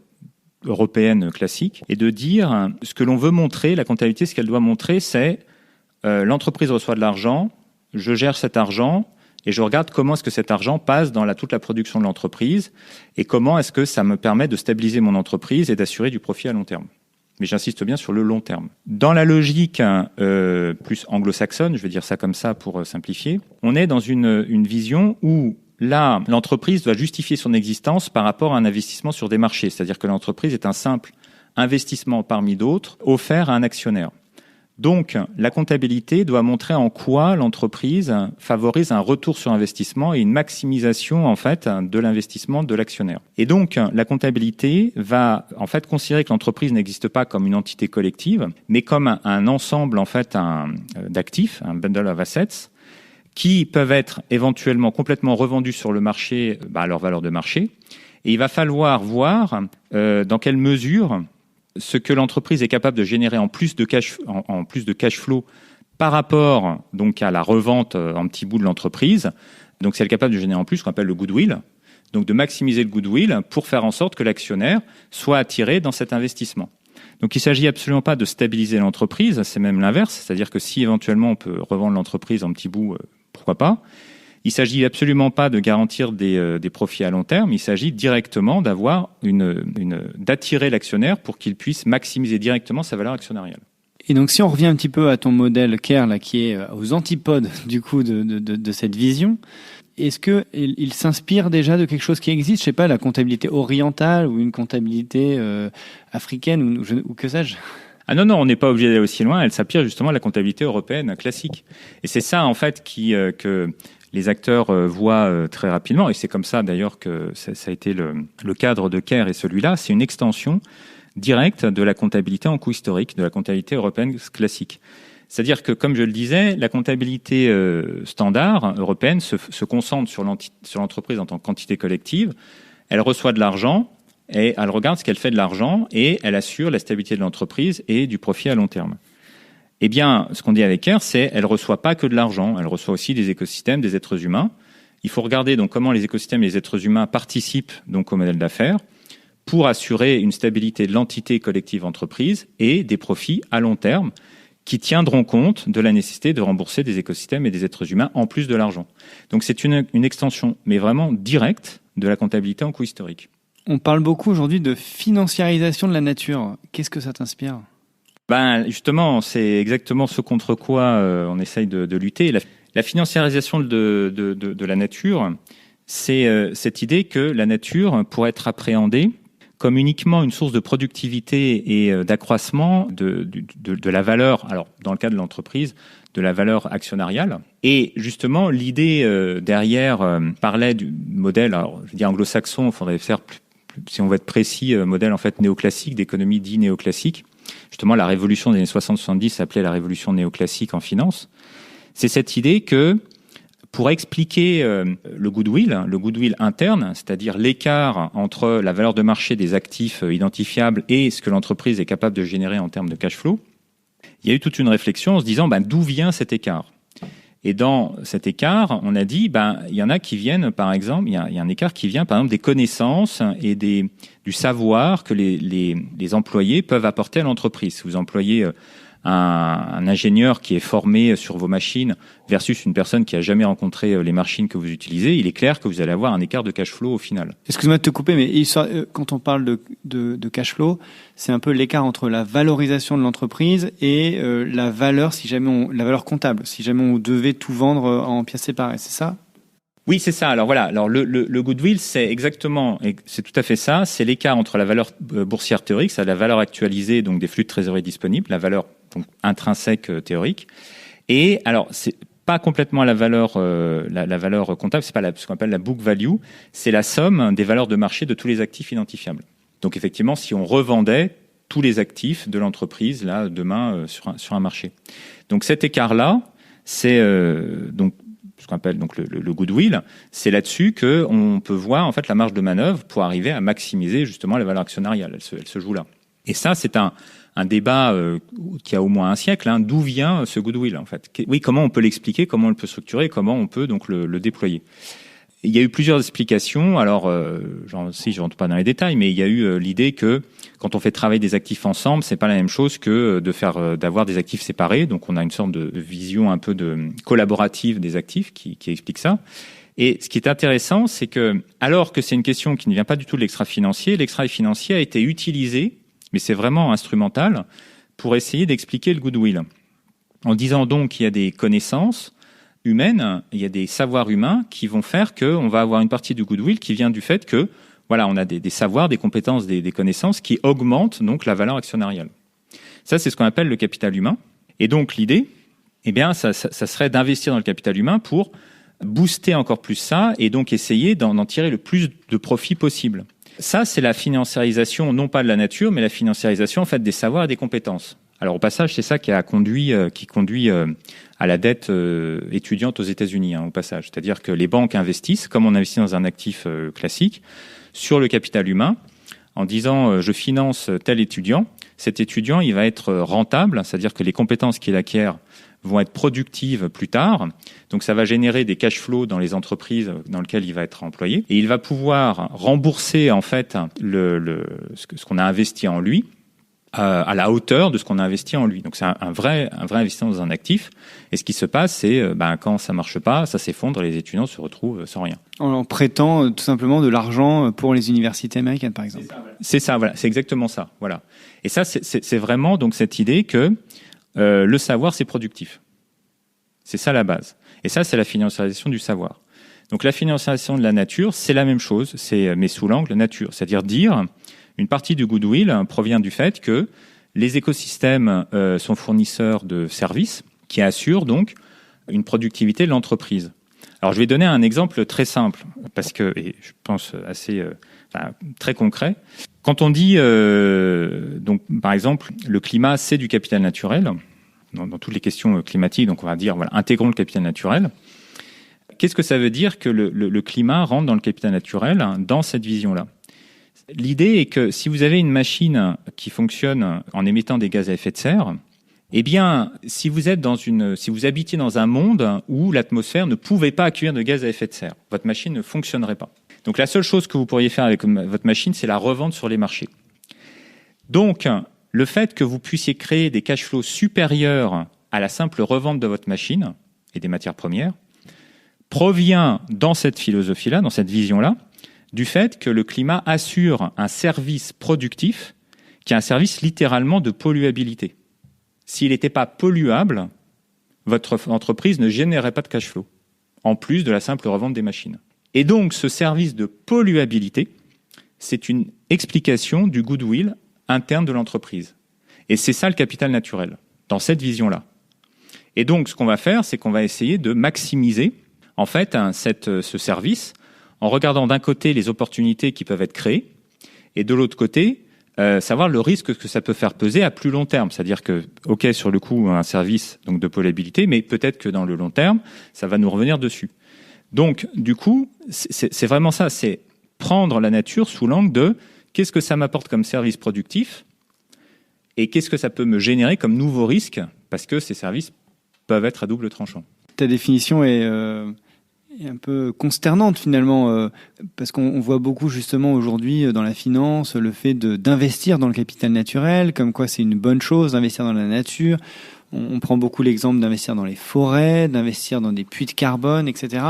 européenne classique, et de dire ce que l'on veut montrer, la comptabilité, ce qu'elle doit montrer, c'est l'entreprise reçoit de l'argent, je gère cet argent. Et je regarde comment est-ce que cet argent passe dans toute la production de l'entreprise et comment est-ce que ça me permet de stabiliser mon entreprise et d'assurer du profit à long terme. Mais j'insiste bien sur le long terme. Dans la logique plus anglo-saxonne, je vais dire ça comme ça pour simplifier, on est dans une vision où là, l'entreprise doit justifier son existence par rapport à un investissement sur des marchés. C'est-à-dire que l'entreprise est un simple investissement parmi d'autres offert à un actionnaire. Donc, la comptabilité doit montrer en quoi l'entreprise favorise un retour sur investissement et une maximisation, en fait, de l'investissement de l'actionnaire. Et donc, la comptabilité va, en fait, considérer que l'entreprise n'existe pas comme une entité collective, mais comme un ensemble, en fait, d'actifs, un bundle of assets, qui peuvent être éventuellement complètement revendus sur le marché à leur valeur de marché. Et il va falloir voir dans quelle mesure ce que l'entreprise est capable de générer en plus de cash flow par rapport donc à la revente en petits bouts de l'entreprise. Donc, c'est capable de générer en plus ce qu'on appelle le goodwill. Donc, de maximiser le goodwill pour faire en sorte que l'actionnaire soit attiré dans cet investissement. Donc, il ne s'agit absolument pas de stabiliser l'entreprise, c'est même l'inverse. C'est-à-dire que si éventuellement on peut revendre l'entreprise en petits bouts, pourquoi pas. Il ne s'agit absolument pas de garantir des profits à long terme. Il s'agit directement d'avoir d'attirer l'actionnaire pour qu'il puisse maximiser directement sa valeur actionnariale. Et donc, si on revient un petit peu à ton modèle CARE, là, qui est aux antipodes du coup de cette vision, est-ce que il s'inspire déjà de quelque chose qui existe, je sais pas, la comptabilité orientale ou une comptabilité africaine ou que sais-je? Ah non, on n'est pas obligé d'aller aussi loin. Elle s'inspire justement de la comptabilité européenne classique. Et c'est ça, en fait, que les acteurs voient très rapidement. Et c'est comme ça, d'ailleurs, que ça a été le cadre de CARE et celui-là. C'est une extension directe de la comptabilité en coût historique, de la comptabilité européenne classique. C'est-à-dire que, comme je le disais, la comptabilité standard européenne se concentre sur l'entreprise en tant qu'entité collective. Elle reçoit de l'argent et elle regarde ce qu'elle fait de l'argent et elle assure la stabilité de l'entreprise et du profit à long terme. Eh bien, ce qu'on dit avec CARE, c'est elle reçoit pas que de l'argent, elle reçoit aussi des écosystèmes, des êtres humains. Il faut regarder donc comment les écosystèmes et les êtres humains participent donc au modèle d'affaires pour assurer une stabilité de l'entité collective entreprise et des profits à long terme qui tiendront compte de la nécessité de rembourser des écosystèmes et des êtres humains en plus de l'argent. Donc c'est une extension, mais vraiment directe, de la comptabilité en coût historique. On parle beaucoup aujourd'hui de financiarisation de la nature. Qu'est-ce que ça t'inspire ? Justement, c'est exactement ce contre quoi on essaye de lutter. La financiarisation de la nature, c'est cette idée que la nature pourrait être appréhendée comme uniquement une source de productivité et d'accroissement de la valeur, alors dans le cas de l'entreprise, de la valeur actionnariale. Et justement, l'idée derrière parlait du modèle, alors je dis anglo-saxon, il faudrait faire plus, si on veut être précis, modèle en fait néoclassique, d'économie dit néoclassique. Justement, la révolution des années 60-70 s'appelait la révolution néoclassique en finance. C'est cette idée que pour expliquer le goodwill interne, c'est-à-dire l'écart entre la valeur de marché des actifs identifiables et ce que l'entreprise est capable de générer en termes de cash flow, il y a eu toute une réflexion en se disant d'où vient cet écart. Et dans cet écart, on a dit il y en a qui viennent, par exemple, il y a un écart qui vient par exemple des connaissances et du savoir que les employés peuvent apporter à l'entreprise. Si vous employez un ingénieur qui est formé sur vos machines versus une personne qui a jamais rencontré les machines que vous utilisez, il est clair que vous allez avoir un écart de cash flow au final. Excuse-moi de te couper, mais quand on parle de cash flow, c'est un peu l'écart entre la valorisation de l'entreprise et la valeur, la valeur comptable, si jamais on devait tout vendre en pièces séparées, c'est ça ? Oui, c'est ça. Alors voilà. Alors le goodwill, c'est tout à fait ça. C'est l'écart entre la valeur boursière théorique, c'est la valeur actualisée donc des flux de trésorerie disponibles, la valeur donc intrinsèque théorique. Et alors pas complètement la valeur comptable, c'est pas ce qu'on appelle la book value, c'est la somme des valeurs de marché de tous les actifs identifiables. Donc effectivement, si on revendait tous les actifs de l'entreprise là demain sur un marché. Donc cet écart-là, c'est donc ce qu'on appelle donc le goodwill, c'est là-dessus que on peut voir en fait la marge de manœuvre pour arriver à maximiser justement la valeur actionnariale. Elle se joue là. Et ça, c'est un débat qui a au moins un siècle. D'où vient ce goodwill en fait? Oui, comment on peut l'expliquer, comment on le peut structurer, comment on peut donc le déployer? Il y a eu plusieurs explications. Alors, je rentre pas dans les détails, mais il y a eu l'idée que quand on fait travailler des actifs ensemble, c'est pas la même chose que d'avoir des actifs séparés. Donc, on a une sorte de vision un peu collaborative des actifs qui explique ça. Et ce qui est intéressant, c'est que, alors que c'est une question qui ne vient pas du tout de l'extra-financier a été utilisé, mais c'est vraiment instrumental, pour essayer d'expliquer le goodwill. En disant donc qu'il y a des connaissances humaines, il y a des savoirs humains qui vont faire qu'on va avoir une partie du goodwill qui vient du fait que, voilà, on a des savoirs, des compétences, des connaissances qui augmentent donc la valeur actionnariale. Ça, c'est ce qu'on appelle le capital humain. Et donc, l'idée, eh bien, ça serait d'investir dans le capital humain pour booster encore plus ça et donc essayer d'en tirer le plus de profit possible. Ça, c'est la financiarisation, non pas de la nature, mais la financiarisation, en fait, des savoirs et des compétences. Alors, au passage, c'est ça qui conduit à la dette étudiante aux États-Unis, au passage. C'est-à-dire que les banques investissent, comme on investit dans un actif classique, sur le capital humain, en disant je finance tel étudiant. Cet étudiant, il va être rentable, c'est-à-dire que les compétences qu'il acquiert vont être productives plus tard. Donc, ça va générer des cash flows dans les entreprises dans lesquelles il va être employé. Et il va pouvoir rembourser, en fait, ce qu'on a investi en lui, à la hauteur de ce qu'on a investi en lui. Donc c'est un vrai investissement dans un actif. Et ce qui se passe, c'est quand ça marche pas, ça s'effondre et les étudiants se retrouvent sans rien. En prêtant tout simplement de l'argent pour les universités américaines, par exemple. C'est ça, voilà. C'est exactement ça. Voilà. Et ça, c'est vraiment donc cette idée que le savoir, c'est productif. C'est ça la base. Et ça, c'est la financiarisation du savoir. Donc la financiarisation de la nature, c'est la même chose, mais sous l'angle nature. C'est-à-dire dire une partie du goodwill provient du fait que les écosystèmes sont fournisseurs de services qui assurent donc une productivité de l'entreprise. Alors je vais donner un exemple très simple parce que, et je pense très concret. Quand on dit donc par exemple le climat c'est du capital naturel dans toutes les questions climatiques, donc on va dire voilà intégrons le capital naturel. Qu'est-ce que ça veut dire que le climat rentre dans le capital naturel dans cette vision-là? L'idée est que si vous avez une machine qui fonctionne en émettant des gaz à effet de serre, eh bien, si vous habitiez dans un monde où l'atmosphère ne pouvait pas accueillir de gaz à effet de serre, votre machine ne fonctionnerait pas. Donc, la seule chose que vous pourriez faire avec votre machine, c'est la revendre sur les marchés. Donc, le fait que vous puissiez créer des cash flows supérieurs à la simple revente de votre machine et des matières premières provient dans cette philosophie-là, dans cette vision-là, du fait que le climat assure un service productif qui est un service littéralement de polluabilité. S'il n'était pas polluable, votre entreprise ne générerait pas de cash flow, en plus de la simple revente des machines. Et donc, ce service de polluabilité, c'est une explication du goodwill interne de l'entreprise. Et c'est ça le capital naturel, dans cette vision-là. Et donc, ce qu'on va faire, c'est qu'on va essayer de maximiser, en fait, ce service, en regardant d'un côté les opportunités qui peuvent être créées et de l'autre côté, savoir le risque que ça peut faire peser à plus long terme. C'est-à-dire que, OK, sur le coup, un service donc de polluabilité, mais peut-être que dans le long terme, ça va nous revenir dessus. Donc, du coup, c'est vraiment ça, c'est prendre la nature sous l'angle de qu'est-ce que ça m'apporte comme service productif et qu'est-ce que ça peut me générer comme nouveau risque parce que ces services peuvent être à double tranchant. Ta définition est un peu consternante finalement, parce qu'on voit beaucoup justement aujourd'hui dans la finance le fait d'investir dans le capital naturel, comme quoi c'est une bonne chose d'investir dans la nature. On prend beaucoup l'exemple d'investir dans les forêts, d'investir dans des puits de carbone, etc.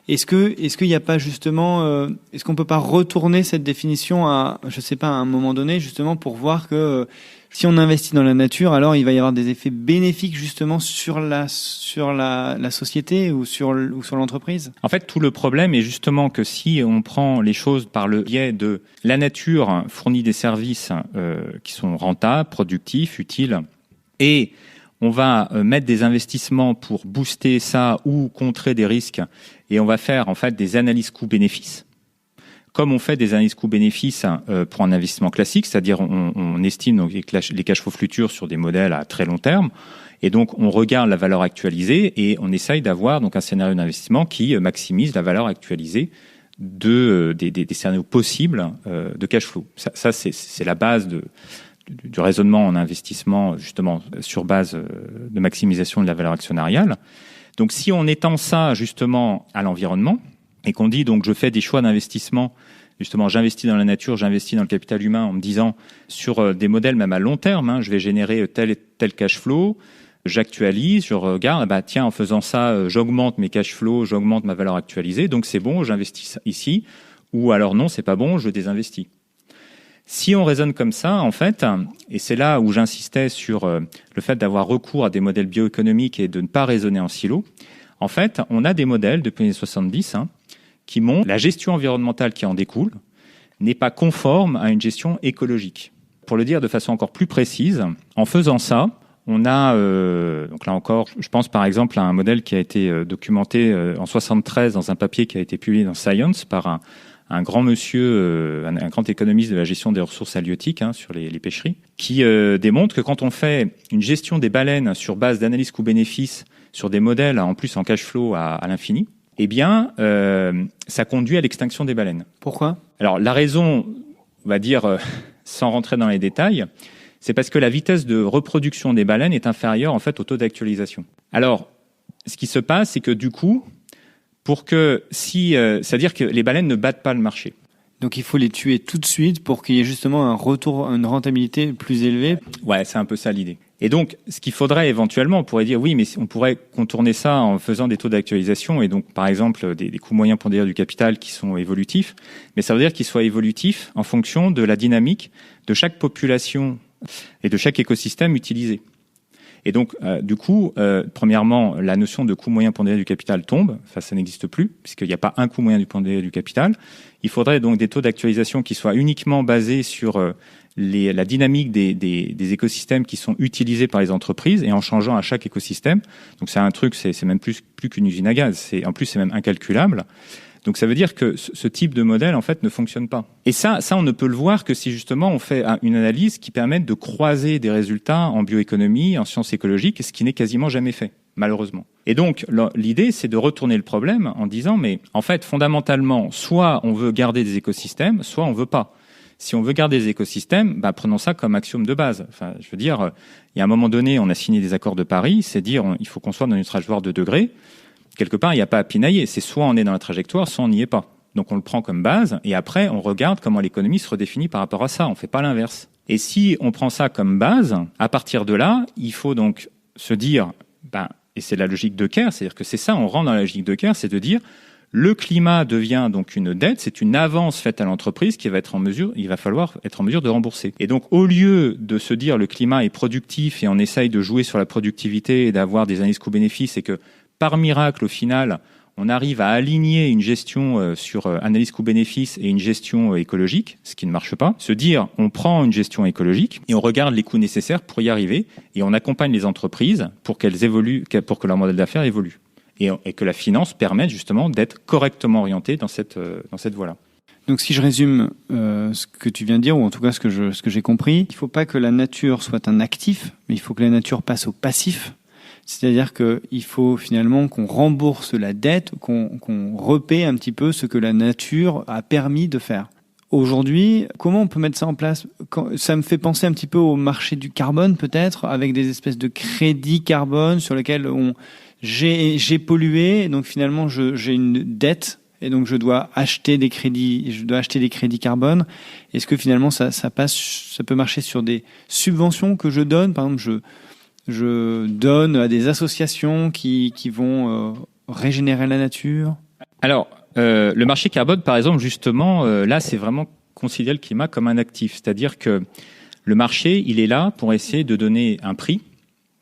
Est-ce qu'il n'y a pas justement, est-ce qu'on peut pas retourner cette définition à, je sais pas, à un moment donné justement pour voir que si on investit dans la nature, alors il va y avoir des effets bénéfiques justement sur la société ou sur l'entreprise. En fait, tout le problème est justement que si on prend les choses par le biais de la nature fournit des services qui sont rentables, productifs, utiles, et on va mettre des investissements pour booster ça ou contrer des risques, et on va faire en fait des analyses coûts-bénéfices. Comme on fait des analyses coûts-bénéfices pour un investissement classique, c'est-à-dire on estime donc les cash flows futurs sur des modèles à très long terme, et donc on regarde la valeur actualisée et on essaye d'avoir donc un scénario d'investissement qui maximise la valeur actualisée des scénarios possibles de cash flow. Ça c'est la base du raisonnement en investissement, justement sur base de maximisation de la valeur actionnariale. Donc si on étend ça justement à l'environnement et qu'on dit donc je fais des choix d'investissement, justement j'investis dans la nature, j'investis dans le capital humain en me disant sur des modèles même à long terme, je vais générer tel et tel cash flow, j'actualise, je regarde, tiens, en faisant ça, j'augmente mes cash flows, j'augmente ma valeur actualisée, donc c'est bon, j'investis ici, ou alors non, c'est pas bon, je désinvestis. Si on raisonne comme ça, en fait, et c'est là où j'insistais sur le fait d'avoir recours à des modèles bioéconomiques et de ne pas raisonner en silo, en fait, on a des modèles depuis les années 70 qui montrent que la gestion environnementale qui en découle n'est pas conforme à une gestion écologique. Pour le dire de façon encore plus précise, en faisant ça, on a, donc là encore, je pense par exemple à un modèle qui a été documenté en 73 dans un papier qui a été publié dans Science par un grand monsieur, un grand économiste de la gestion des ressources halieutiques sur les pêcheries, qui démontre que quand on fait une gestion des baleines sur base d'analyse coût-bénéfice sur des modèles en plus en cash flow à l'infini, eh bien, ça conduit à l'extinction des baleines. Pourquoi ? Alors la raison, on va dire, sans rentrer dans les détails, c'est parce que la vitesse de reproduction des baleines est inférieure en fait au taux d'actualisation. Alors, ce qui se passe, c'est que du coup, c'est-à-dire que les baleines ne battent pas le marché. Donc il faut les tuer tout de suite pour qu'il y ait justement un retour, une rentabilité plus élevée. Ouais, c'est un peu ça l'idée. Et donc, ce qu'il faudrait éventuellement, on pourrait dire oui, mais on pourrait contourner ça en faisant des taux d'actualisation et donc, par exemple, des coûts moyens pondérés du capital qui sont évolutifs. Mais ça veut dire qu'ils soient évolutifs en fonction de la dynamique de chaque population et de chaque écosystème utilisé. Et donc, du coup, premièrement, la notion de coût moyen pondéré du capital tombe. Enfin, ça n'existe plus, puisqu'il n'y a pas un coût moyen du pondéré du capital. Il faudrait donc des taux d'actualisation qui soient uniquement basés sur la dynamique des écosystèmes qui sont utilisés par les entreprises et en changeant à chaque écosystème. Donc, c'est un truc, c'est même plus qu'une usine à gaz. En plus, c'est même incalculable. Donc ça veut dire que ce type de modèle en fait ne fonctionne pas. Et ça on ne peut le voir que si justement on fait une analyse qui permette de croiser des résultats en bioéconomie, en sciences écologiques, ce qui n'est quasiment jamais fait, malheureusement. Et donc l'idée c'est de retourner le problème en disant mais en fait fondamentalement soit on veut garder des écosystèmes, soit on veut pas. Si on veut garder des écosystèmes, prenons ça comme axiome de base. Enfin, je veux dire, il y a un moment donné, on a signé des accords de Paris, c'est dire il faut qu'on soit dans une trajectoire de degrés. Quelque part, il n'y a pas à pinailler. C'est soit on est dans la trajectoire, soit on n'y est pas. Donc on le prend comme base et après on regarde comment l'économie se redéfinit par rapport à ça. On ne fait pas l'inverse. Et si on prend ça comme base, à partir de là, il faut donc se dire, et c'est la logique de Kerr, c'est-à-dire que c'est ça, on rentre dans la logique de Kerr, c'est de dire le climat devient donc une dette, c'est une avance faite à l'entreprise il va falloir être en mesure de rembourser. Et donc au lieu de se dire le climat est productif et on essaye de jouer sur la productivité et d'avoir des analyses coûts-bénéfices et que par miracle, au final, on arrive à aligner une gestion sur analyse coût-bénéfice et une gestion écologique, ce qui ne marche pas. Se dire, on prend une gestion écologique et on regarde les coûts nécessaires pour y arriver et on accompagne les entreprises pour qu'elles évoluent, pour que leur modèle d'affaires évolue et que la finance permette justement d'être correctement orientée dans cette voie-là. Donc si je résume ce que tu viens de dire, ou en tout cas ce que j'ai compris, il ne faut pas que la nature soit un actif, mais il faut que la nature passe au passif. C'est-à-dire qu'il faut finalement qu'on rembourse la dette, qu'on repaie un petit peu ce que la nature a permis de faire. Aujourd'hui, comment on peut mettre ça en place ? Ça me fait penser un petit peu au marché du carbone peut-être, avec des espèces de crédits carbone sur lesquels j'ai pollué, donc finalement j'ai une dette et donc je dois acheter des crédits carbone. Est-ce que finalement ça peut marcher sur des subventions que je donne ? Par exemple, je donne à des associations qui vont régénérer la nature. Alors, le marché carbone, par exemple, justement, là, c'est vraiment considérer le climat comme un actif. C'est-à-dire que le marché, il est là pour essayer de donner un prix,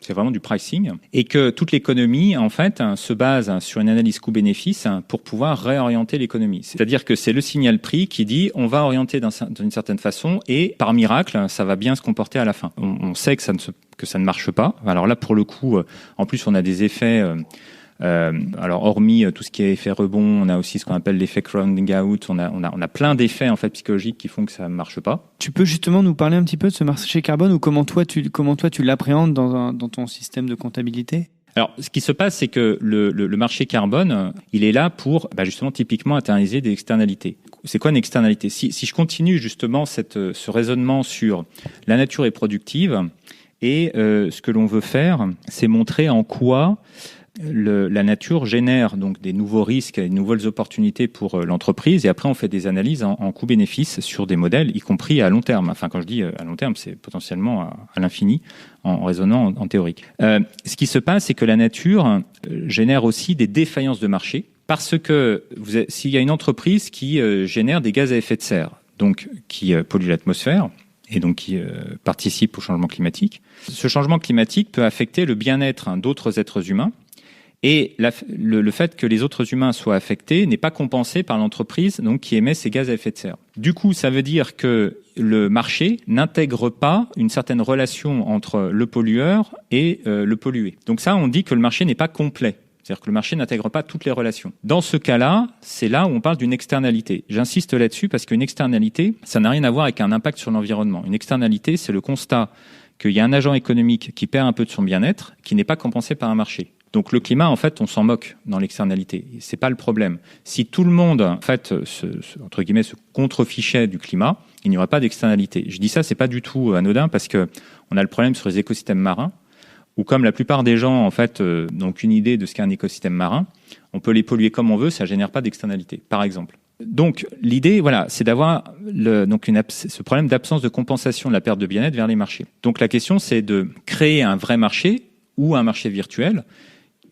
c'est vraiment du pricing, et que toute l'économie, en fait, se base sur une analyse coût-bénéfice pour pouvoir réorienter l'économie. C'est-à-dire que c'est le signal prix qui dit on va orienter d'une certaine façon et par miracle, ça va bien se comporter à la fin. On sait que ça ne marche pas. Alors là, pour le coup, en plus, on a des effets... alors hormis tout ce qui est effet rebond, on a aussi ce qu'on appelle l'effet crowding out. On a plein d'effets en fait psychologiques qui font que ça marche pas. Tu peux justement nous parler un petit peu de ce marché carbone ou comment toi tu l'appréhendes dans ton système de comptabilité? Alors, ce qui se passe, c'est que le marché carbone, il est là pour justement typiquement internaliser des externalités. C'est quoi une externalité? Si je continue justement ce raisonnement sur la nature est productive et ce que l'on veut faire, c'est montrer en quoi la nature génère donc des nouveaux risques et de nouvelles opportunités pour l'entreprise, et après on fait des analyses en coût-bénéfice sur des modèles, y compris à long terme. Enfin, quand je dis à long terme, c'est potentiellement à l'infini en raisonnant en théorique. Ce qui se passe, c'est que la nature génère aussi des défaillances de marché, parce que s'il y a une entreprise qui génère des gaz à effet de serre, donc qui pollue l'atmosphère, et donc qui participe au changement climatique, ce changement climatique peut affecter le bien-être d'autres êtres humains. Et le fait que les autres humains soient affectés n'est pas compensé par l'entreprise donc qui émet ces gaz à effet de serre. Du coup, ça veut dire que le marché n'intègre pas une certaine relation entre le pollueur et le pollué. Donc ça, on dit que le marché n'est pas complet. C'est-à-dire que le marché n'intègre pas toutes les relations. Dans ce cas-là, c'est là où on parle d'une externalité. J'insiste là-dessus parce qu'une externalité, ça n'a rien à voir avec un impact sur l'environnement. Une externalité, c'est le constat qu'il y a un agent économique qui perd un peu de son bien-être, qui n'est pas compensé par un marché. Donc le climat, en fait, on s'en moque dans l'externalité. C'est pas le problème. Si tout le monde, en fait, entre guillemets, se contrefichait du climat, il n'y aurait pas d'externalité. Je dis ça, c'est pas du tout anodin parce que on a le problème sur les écosystèmes marins, où comme la plupart des gens, en fait, n'ont qu'une idée de ce qu'est un écosystème marin, on peut les polluer comme on veut, ça génère pas d'externalité, par exemple. Donc l'idée, voilà, c'est d'avoir ce problème d'absence de compensation de la perte de bien-être vers les marchés. Donc la question, c'est de créer un vrai marché ou un marché virtuel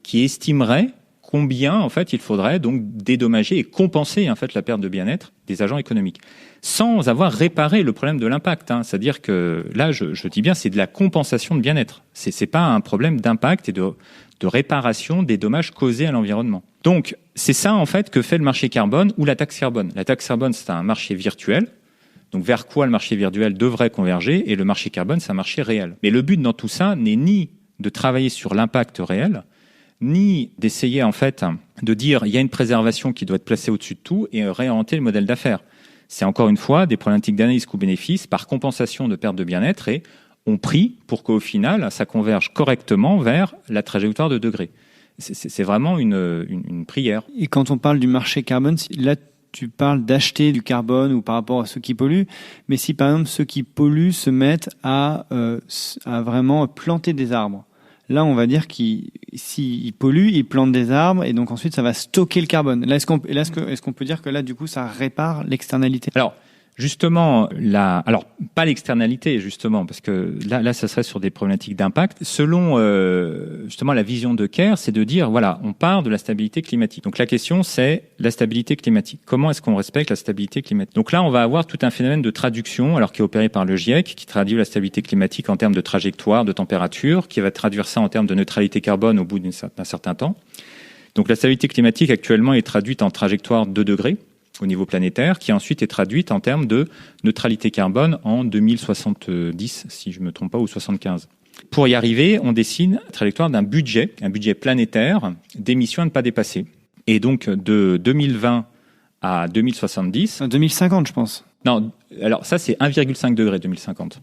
qui estimerait combien en fait il faudrait donc dédommager et compenser en fait la perte de bien-être des agents économiques, sans avoir réparé le problème de l'impact. C'est-à-dire que là, je dis bien, c'est de la compensation de bien-être. C'est pas un problème d'impact et de réparation des dommages causés à l'environnement. Donc c'est ça en fait que fait le marché carbone ou la taxe carbone. La taxe carbone, c'est un marché virtuel. Donc vers quoi le marché virtuel devrait converger, et le marché carbone, c'est un marché réel. Mais le but dans tout ça n'est ni de travailler sur l'impact réel, ni d'essayer en fait de dire il y a une préservation qui doit être placée au-dessus de tout et réorienter le modèle d'affaires. C'est encore une fois des problématiques d'analyse coût-bénéfice par compensation de perte de bien-être, et on prie pour qu'au final ça converge correctement vers la trajectoire de degrés. C'est vraiment une prière. Et quand on parle du marché carbone, là tu parles d'acheter du carbone ou par rapport à ceux qui polluent, mais si par exemple ceux qui polluent se mettent à vraiment planter des arbres, là, on va dire s'ils polluent, ils plantent des arbres et donc ensuite ça va stocker le carbone. Là, est-ce qu'on peut dire que là, du coup, ça répare l'externalité? Alors, justement, alors pas l'externalité justement, parce que là, ça serait sur des problématiques d'impact. Selon justement la vision de Kerr, c'est de dire voilà, on part de la stabilité climatique. Donc la question, c'est la stabilité climatique. Comment est-ce qu'on respecte la stabilité climatique? Donc là, on va avoir tout un phénomène de traduction, alors qui est opéré par le GIEC, qui traduit la stabilité climatique en termes de trajectoire, de température, qui va traduire ça en termes de neutralité carbone au bout d'un certain temps. Donc la stabilité climatique actuellement est traduite en trajectoire 2 degrés. Au niveau planétaire, qui ensuite est traduite en termes de neutralité carbone en 2070, si je ne me trompe pas, ou 75. Pour y arriver, on dessine la trajectoire d'un budget, un budget planétaire d'émissions à ne pas dépasser. Et donc, de 2020 à 2070... 2050, je pense. Non, alors ça, c'est 1,5 degré 2050.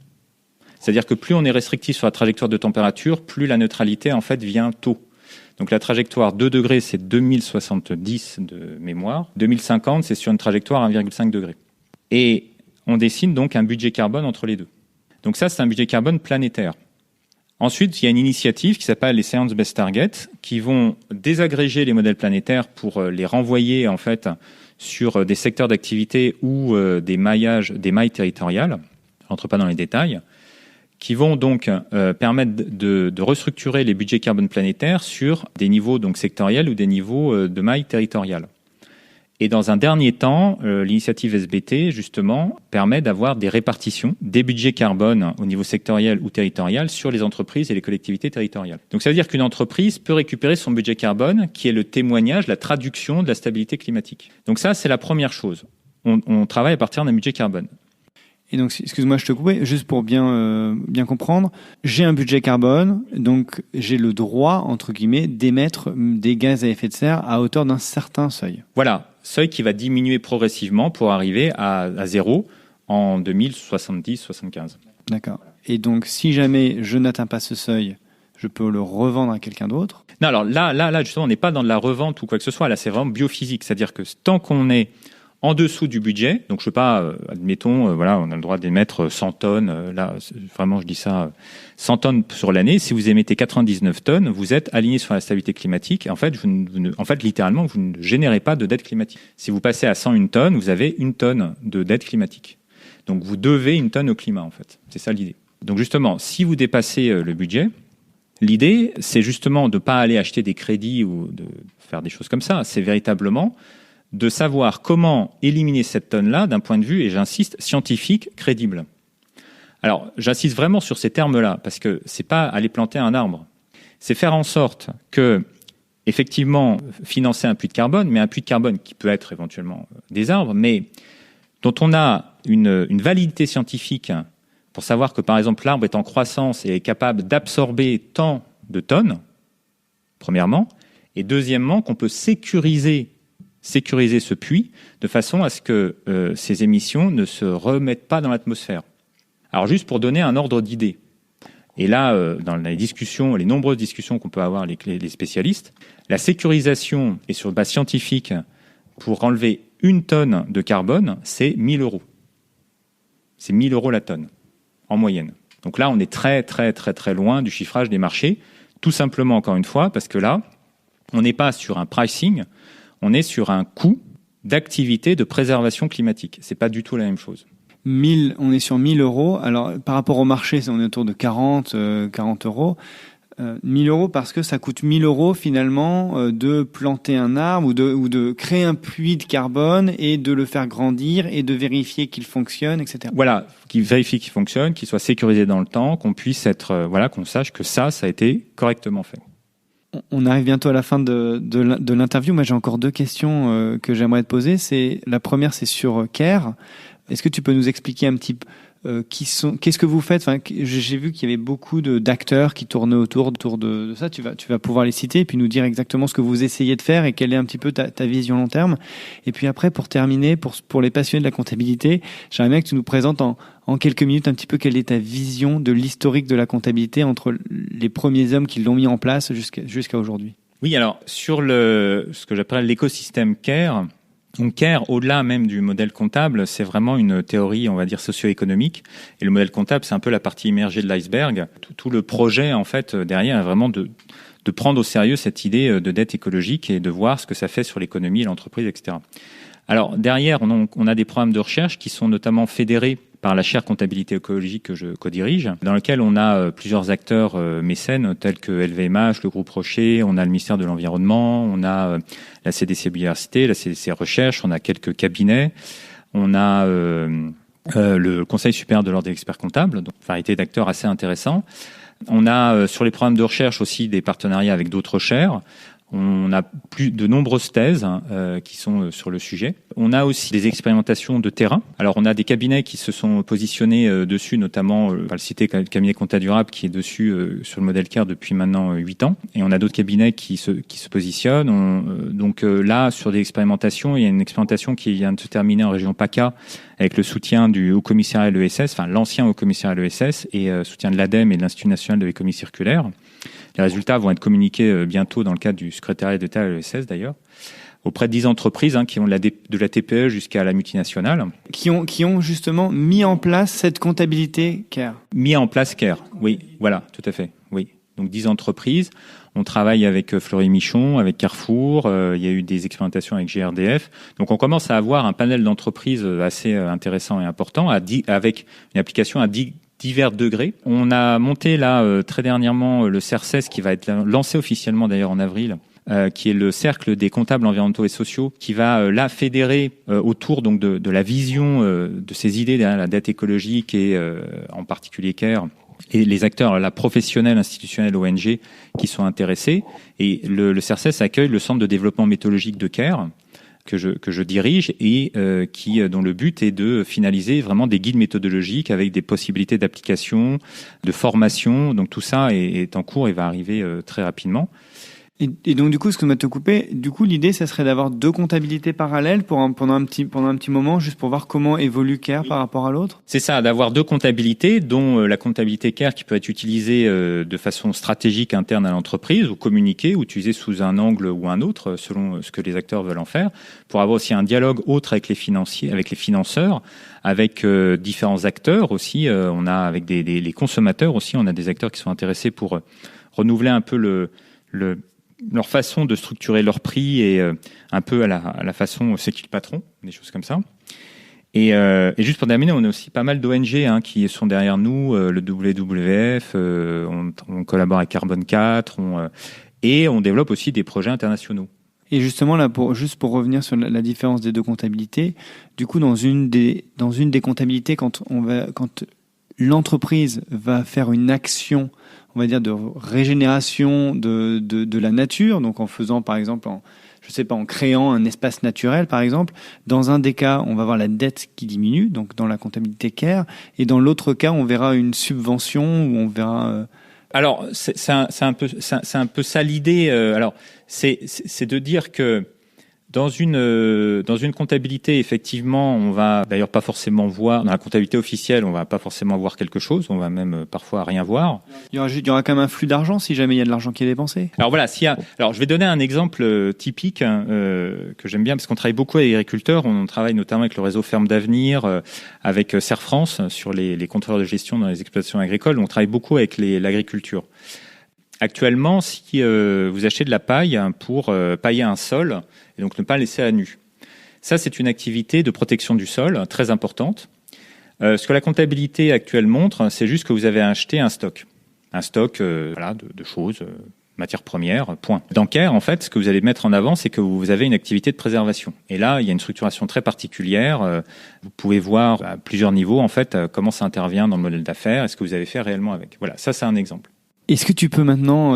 C'est-à-dire que plus on est restrictif sur la trajectoire de température, plus la neutralité, en fait, vient tôt. Donc la trajectoire 2 degrés, c'est 2070 de mémoire. 2050, c'est sur une trajectoire 1,5 degré. Et on dessine donc un budget carbone entre les deux. Donc ça, c'est un budget carbone planétaire. Ensuite, il y a une initiative qui s'appelle les Science Based Targets, qui vont désagréger les modèles planétaires pour les renvoyer en fait sur des secteurs d'activité ou des mailles territoriales. Je rentre pas dans les détails. Qui vont donc permettre de restructurer les budgets carbone planétaires sur des niveaux donc sectoriels ou des niveaux de maille territoriale. Et dans un dernier temps, l'initiative SBT, justement, permet d'avoir des répartitions des budgets carbone au niveau sectoriel ou territorial sur les entreprises et les collectivités territoriales. Donc ça veut dire qu'une entreprise peut récupérer son budget carbone, qui est le témoignage, la traduction de la stabilité climatique. Donc ça, c'est la première chose. On travaille à partir d'un budget carbone. Et donc, excuse-moi, je te coupais, juste pour bien comprendre. J'ai un budget carbone, donc j'ai le droit, entre guillemets, d'émettre des gaz à effet de serre à hauteur d'un certain seuil. Voilà, seuil qui va diminuer progressivement pour arriver à zéro en 2070-75. D'accord. Et donc, si jamais je n'atteins pas ce seuil, je peux le revendre à quelqu'un d'autre? Non, alors là, justement, on n'est pas dans de la revente ou quoi que ce soit. Là, c'est vraiment biophysique. C'est-à-dire que tant qu'on est en dessous du budget, donc je sais pas, admettons, voilà, on a le droit d'émettre 100 tonnes, là, vraiment, je dis ça, 100 tonnes sur l'année. Si vous émettez 99 tonnes, vous êtes aligné sur la stabilité climatique. Et en fait, littéralement, vous ne générez pas de dette climatique. Si vous passez à 101 tonnes, vous avez 1 tonne de dette climatique. Donc, vous devez 1 tonne au climat, en fait. C'est ça l'idée. Donc, justement, si vous dépassez le budget, l'idée, c'est justement de ne pas aller acheter des crédits ou de faire des choses comme ça. C'est véritablement de savoir comment éliminer cette tonne-là d'un point de vue, et j'insiste, scientifique, crédible. Alors, j'insiste vraiment sur ces termes-là, parce que c'est pas aller planter un arbre. C'est faire en sorte que, effectivement, financer un puits de carbone, mais un puits de carbone qui peut être éventuellement des arbres, mais dont on a une validité scientifique pour savoir que, par exemple, l'arbre est en croissance et est capable d'absorber tant de tonnes, premièrement, et deuxièmement, qu'on peut sécuriser ce puits de façon à ce que ces émissions ne se remettent pas dans l'atmosphère. Alors juste pour donner un ordre d'idée, et là, dans les discussions, les nombreuses discussions qu'on peut avoir avec les spécialistes, la sécurisation et sur base scientifique pour enlever 1 tonne de carbone, c'est 1 000 €. C'est 1 000 € la tonne, en moyenne. Donc là, on est très, très, très, très loin du chiffrage des marchés, tout simplement, encore une fois, parce que là, on n'est pas sur un pricing, on est sur un coût d'activité de préservation climatique. C'est pas du tout la même chose. On est sur 1 000 €. Alors, par rapport au marché, on est autour de 40 €. 1 000 € parce que ça coûte 1 000 € finalement de planter un arbre ou de créer un puits de carbone et de le faire grandir et de vérifier qu'il fonctionne, etc. Voilà, qu'il vérifie qu'il fonctionne, qu'il soit sécurisé dans le temps, qu'on puisse être, qu'on sache que ça a été correctement fait. On arrive bientôt à la fin de l'interview. Moi, j'ai encore 2 questions que j'aimerais te poser. La première, c'est sur CARE. Est-ce que tu peux nous expliquer un petit peu qu'est-ce que vous faites? Enfin, j'ai vu qu'il y avait beaucoup d'acteurs qui tournaient autour de ça. Tu vas pouvoir les citer et puis nous dire exactement ce que vous essayez de faire et quelle est un petit peu ta vision long terme. Et puis après, pour terminer, pour les passionnés de la comptabilité, j'aimerais bien que tu nous présentes en quelques minutes un petit peu quelle est ta vision de l'historique de la comptabilité entre les premiers hommes qui l'ont mis en place jusqu'à aujourd'hui. Oui, alors sur ce que j'appelle l'écosystème CARE. Donc CARE, au-delà même du modèle comptable, c'est vraiment une théorie, on va dire, socio-économique. Et le modèle comptable, c'est un peu la partie immergée de l'iceberg. Tout le projet, en fait, derrière, est vraiment de prendre au sérieux cette idée de dette écologique et de voir ce que ça fait sur l'économie, l'entreprise, etc. Alors derrière, on a des programmes de recherche qui sont notamment fédérés par la chaire comptabilité écologique que je co-dirige, dans lequel on a plusieurs acteurs mécènes tels que LVMH, le groupe Rocher, on a le ministère de l'Environnement, on a la CDC Biodiversité, la CDC Recherche, on a quelques cabinets, on a le Conseil supérieur de l'ordre des experts comptables, donc variété d'acteurs assez intéressants. On a sur les programmes de recherche aussi des partenariats avec d'autres chaires. On a de nombreuses thèses qui sont sur le sujet. On a aussi des expérimentations de terrain. Alors, on a des cabinets qui se sont positionnés dessus, notamment, on va le citer, le cabinet Compta Durable qui est dessus sur le modèle CARE depuis maintenant 8 ans. Et on a d'autres cabinets qui se positionnent. Donc là, sur des expérimentations, il y a une expérimentation qui vient de se terminer en région PACA avec le soutien du Haut Commissariat à l'ESS, enfin l'ancien Haut Commissariat à l'ESS et soutien de l'ADEME et de l'Institut national de l'économie circulaire. Les résultats vont être communiqués bientôt dans le cadre du secrétariat d'État à l'ESS d'ailleurs, auprès de 10 entreprises qui ont de la TPE jusqu'à la multinationale. Qui ont justement mis en place cette comptabilité CARE. Mis en place CARE, oui, voilà, tout à fait, oui. Donc 10 entreprises. On travaille avec Fleury Michon, avec Carrefour, il y a eu des expérimentations avec GRDF. Donc on commence à avoir un panel d'entreprises assez intéressant et important, avec une application à divers degrés. On a monté là très dernièrement le CERCES qui va être lancé officiellement d'ailleurs en avril, qui est le cercle des comptables environnementaux et sociaux, qui va là fédérer autour donc de la vision de ces idées derrière la dette écologique et en particulier CARE, et les acteurs, la professionnels, institutionnels, ONG qui sont intéressés. Et le CERCES accueille le centre de développement méthodologique de CARE, que je dirige et dont le but est de finaliser vraiment des guides méthodologiques avec des possibilités d'application, de formation. Donc tout ça est en cours et va arriver très rapidement. Et donc, du coup, ce que je vais te couper, du coup, l'idée, ça serait d'avoir 2 comptabilités parallèles pendant un petit moment, juste pour voir comment évolue CARE par rapport à l'autre? C'est ça, d'avoir 2 comptabilités, dont la comptabilité CARE qui peut être utilisée de façon stratégique interne à l'entreprise ou communiquée ou utilisée sous un angle ou un autre, selon ce que les acteurs veulent en faire, pour avoir aussi un dialogue autre avec les financiers, avec les financeurs, avec différents acteurs aussi. On a avec les consommateurs aussi, on a des acteurs qui sont intéressés pour renouveler un peu leur façon de structurer leur prix et un peu à la façon c'est qui le patron, des choses comme ça. Et juste pour terminer, on a aussi pas mal d'ONG qui sont derrière nous, le WWF, on collabore avec Carbone 4, et on développe aussi des projets internationaux. Et justement, là, pour revenir sur la différence des 2 comptabilités, du coup, dans une des comptabilités, quand l'entreprise va faire une action, on va dire, de régénération de la nature, donc en faisant, par exemple, en créant un espace naturel, par exemple. Dans un des cas, on va voir la dette qui diminue, donc dans la comptabilité CARE, et dans l'autre cas, on verra une subvention où on verra. Alors, c'est un peu ça l'idée. Alors, c'est de dire que dans une comptabilité, effectivement, on va d'ailleurs pas forcément voir, dans la comptabilité officielle, on va pas forcément voir quelque chose, on va même parfois rien voir. Il y aura quand même un flux d'argent si jamais il y a de l'argent qui est dépensé. Alors voilà, alors je vais donner un exemple typique que j'aime bien parce qu'on travaille beaucoup avec les agriculteurs, on travaille notamment avec le réseau Ferme d'Avenir, avec Serre France sur les contrôleurs de gestion dans les exploitations agricoles, on travaille beaucoup avec l'agriculture. Actuellement, si vous achetez de la paille pour pailler un sol, et donc ne pas laisser à nu. Ça, c'est une activité de protection du sol très importante. Ce que la comptabilité actuelle montre, c'est juste que vous avez acheté un stock. Un stock de choses, matières premières, point. Dans CARE, en fait, ce que vous allez mettre en avant, c'est que vous avez une activité de préservation. Et là, il y a une structuration très particulière. Vous pouvez voir à plusieurs niveaux, en fait, comment ça intervient dans le modèle d'affaires et ce que vous avez fait réellement avec. Voilà, ça, c'est un exemple. Est-ce que tu peux maintenant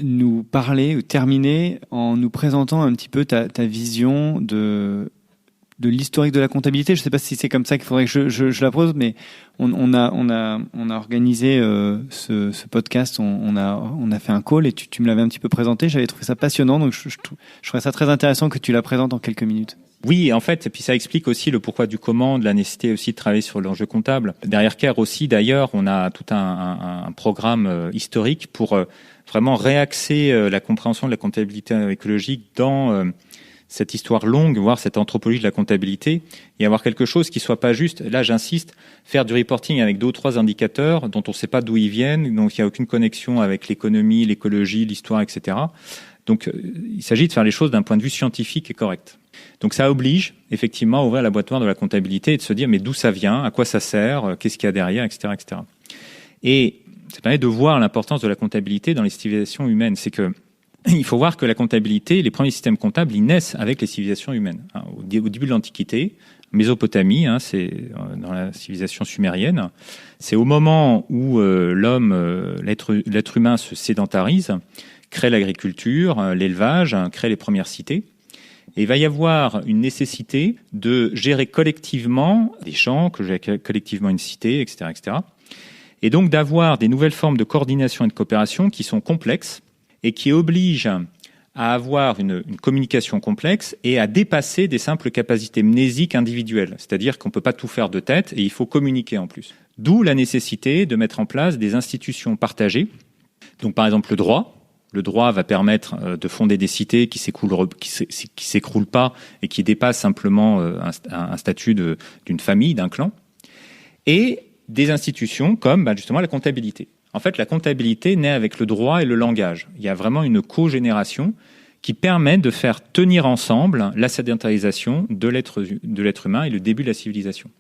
nous parler ou terminer en nous présentant un petit peu ta vision de l'historique de la comptabilité? Je ne sais pas si c'est comme ça qu'il faudrait que je la pose, mais on a organisé ce podcast, on a fait un call et tu me l'avais un petit peu présenté. J'avais trouvé ça passionnant, donc je trouvais ça très intéressant que tu la présentes en quelques minutes. Oui, en fait, et puis ça explique aussi le pourquoi du comment, de la nécessité aussi de travailler sur l'enjeu comptable. Derrière CARE aussi, d'ailleurs, on a tout un programme historique pour vraiment réaxer la compréhension de la comptabilité écologique dans cette histoire longue, voire cette anthropologie de la comptabilité, et avoir quelque chose qui soit pas juste, là j'insiste, faire du reporting avec 2 ou 3 indicateurs dont on ne sait pas d'où ils viennent, donc il n'y a aucune connexion avec l'économie, l'écologie, l'histoire, etc. Donc il s'agit de faire les choses d'un point de vue scientifique et correct. Donc ça oblige effectivement à ouvrir la boîte noire de la comptabilité et de se dire mais d'où ça vient, à quoi ça sert, qu'est-ce qu'il y a derrière, etc., etc. Et ça permet de voir l'importance de la comptabilité dans les civilisations humaines. C'est que il faut voir que la comptabilité, les premiers systèmes comptables, ils naissent avec les civilisations humaines. Au début de l'Antiquité, Mésopotamie, c'est dans la civilisation sumérienne, c'est au moment où l'homme, l'être humain se sédentarise, crée l'agriculture, l'élevage, crée les premières cités. Et il va y avoir une nécessité de gérer collectivement des champs, que gérer collectivement une cité, etc., etc. Et donc d'avoir des nouvelles formes de coordination et de coopération qui sont complexes et qui obligent à avoir une communication complexe et à dépasser des simples capacités mnésiques individuelles. C'est-à-dire qu'on ne peut pas tout faire de tête et il faut communiquer en plus. D'où la nécessité de mettre en place des institutions partagées. Donc par exemple le droit. Le droit va permettre de fonder des cités qui s'écroulent pas et qui dépassent simplement un statut d'une famille, d'un clan. Et des institutions comme justement la comptabilité. En fait, la comptabilité naît avec le droit et le langage. Il y a vraiment une cogénération qui permet de faire tenir ensemble la sédentarisation de l'être humain et le début de la civilisation.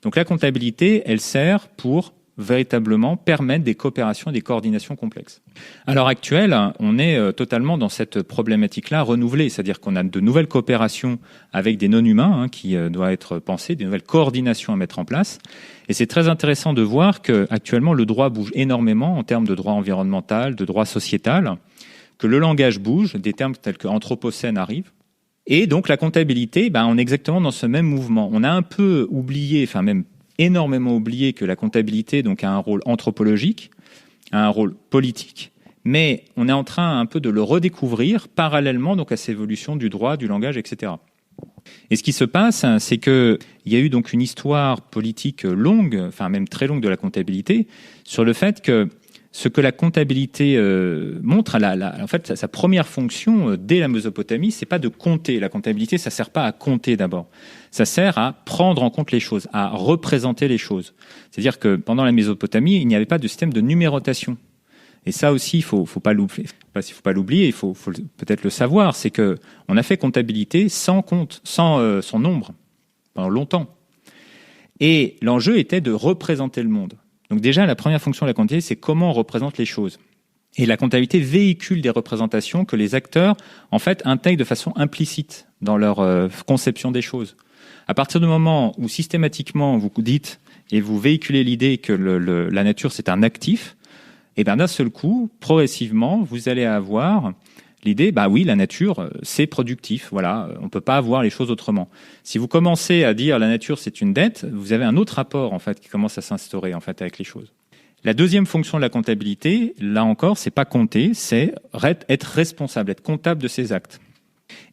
Donc la comptabilité, elle sert pour véritablement permettre des coopérations et des coordinations complexes. À l'heure actuelle, on est totalement dans cette problématique-là renouvelée, c'est-à-dire qu'on a de nouvelles coopérations avec des non-humains qui doivent être pensées, des nouvelles coordinations à mettre en place. Et c'est très intéressant de voir qu'actuellement, le droit bouge énormément en termes de droit environnemental, de droit sociétal, que le langage bouge, des termes tels que anthropocène arrivent. Et donc la comptabilité, on est exactement dans ce même mouvement. On a un peu oublié, enfin même énormément oublié que la comptabilité donc a un rôle anthropologique, a un rôle politique, mais on est en train un peu de le redécouvrir parallèlement donc à cette évolution du droit, du langage, etc. Et ce qui se passe, c'est qu'il y a eu donc une histoire politique longue, enfin même très longue de la comptabilité, sur le fait que ce que la comptabilité montre, en fait, sa première fonction dès la Mésopotamie, c'est pas de compter. La comptabilité, ça sert pas à compter d'abord. Ça sert à prendre en compte les choses, à représenter les choses. C'est-à-dire que pendant la Mésopotamie, il n'y avait pas de système de numérotation. Et ça aussi, il faut pas l'oublier, il faut peut-être le savoir, c'est que on a fait comptabilité sans compte, sans son nombre, pendant longtemps. Et l'enjeu était de représenter le monde. Donc déjà, la première fonction de la comptabilité, c'est comment on représente les choses. Et la comptabilité véhicule des représentations que les acteurs, en fait, intègrent de façon implicite dans leur conception des choses. À partir du moment où systématiquement vous dites et vous véhiculez l'idée que la nature c'est un actif, et bien d'un seul coup, progressivement, vous allez avoir l'idée, oui, la nature, c'est productif. Voilà, on peut pas voir les choses autrement. Si vous commencez à dire la nature, c'est une dette, vous avez un autre rapport, en fait, qui commence à s'instaurer, en fait, avec les choses. La deuxième fonction de la comptabilité, là encore, c'est pas compter, c'est être responsable, être comptable de ses actes.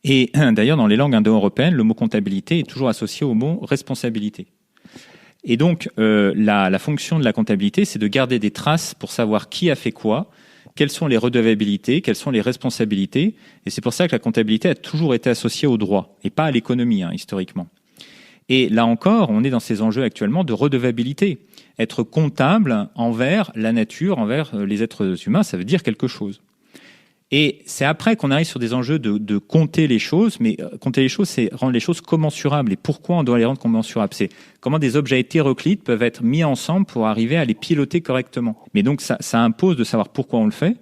Et d'ailleurs, dans les langues indo-européennes, le mot comptabilité est toujours associé au mot responsabilité. Et donc, la fonction de la comptabilité, c'est de garder des traces pour savoir qui a fait quoi, quelles sont les redevabilités, quelles sont les responsabilités. Et c'est pour ça que la comptabilité a toujours été associée au droit et pas à l'économie, historiquement. Et là encore, on est dans ces enjeux actuellement de redevabilité. Être comptable envers la nature, envers les êtres humains, ça veut dire quelque chose. Et c'est après qu'on arrive sur des enjeux de compter les choses, mais compter les choses, c'est rendre les choses commensurables. Et pourquoi on doit les rendre commensurables? C'est comment des objets hétéroclites peuvent être mis ensemble pour arriver à les piloter correctement. Mais donc ça impose de savoir pourquoi on le fait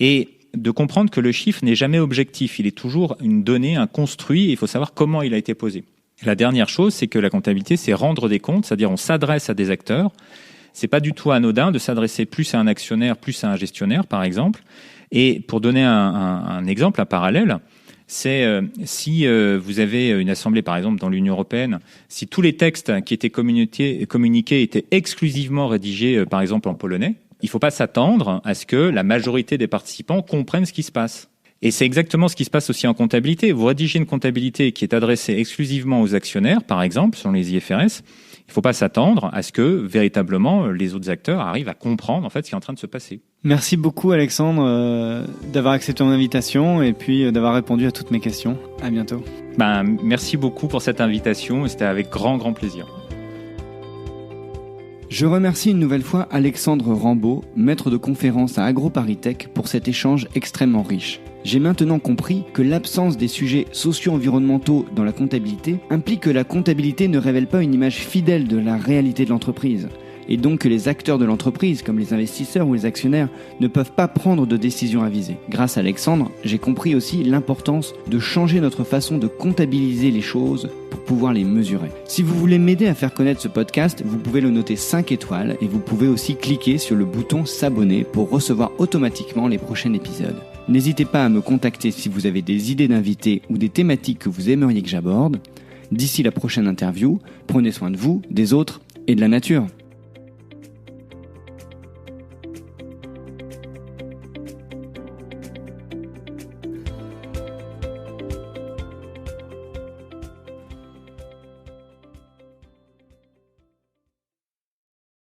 et de comprendre que le chiffre n'est jamais objectif. Il est toujours une donnée, un construit, et il faut savoir comment il a été posé. La dernière chose, c'est que la comptabilité, c'est rendre des comptes, c'est-à-dire on s'adresse à des acteurs. C'est pas du tout anodin de s'adresser plus à un actionnaire, plus à un gestionnaire, par exemple. Et pour donner un exemple, un parallèle, c'est si vous avez une assemblée, par exemple, dans l'Union européenne, si tous les textes qui étaient communiqués étaient exclusivement rédigés, par exemple, en polonais, il ne faut pas s'attendre à ce que la majorité des participants comprennent ce qui se passe. Et c'est exactement ce qui se passe aussi en comptabilité. Vous rédigez une comptabilité qui est adressée exclusivement aux actionnaires, par exemple, selon les IFRS. Il ne faut pas s'attendre à ce que, véritablement, les autres acteurs arrivent à comprendre, en fait, ce qui est en train de se passer. Merci beaucoup, Alexandre, d'avoir accepté mon invitation et puis d'avoir répondu à toutes mes questions. À bientôt. Merci beaucoup pour cette invitation. C'était avec grand, grand plaisir. Je remercie une nouvelle fois Alexandre Rambaud, maître de conférence à AgroParisTech, pour cet échange extrêmement riche. J'ai maintenant compris que l'absence des sujets socio-environnementaux dans la comptabilité implique que la comptabilité ne révèle pas une image fidèle de la réalité de l'entreprise, et donc que les acteurs de l'entreprise, comme les investisseurs ou les actionnaires, ne peuvent pas prendre de décisions avisées. Grâce à Alexandre, j'ai compris aussi l'importance de changer notre façon de comptabiliser les choses pour pouvoir les mesurer. Si vous voulez m'aider à faire connaître ce podcast, vous pouvez le noter 5 étoiles et vous pouvez aussi cliquer sur le bouton s'abonner pour recevoir automatiquement les prochains épisodes. N'hésitez pas à me contacter si vous avez des idées d'invités ou des thématiques que vous aimeriez que j'aborde. D'ici la prochaine interview, prenez soin de vous, des autres et de la nature.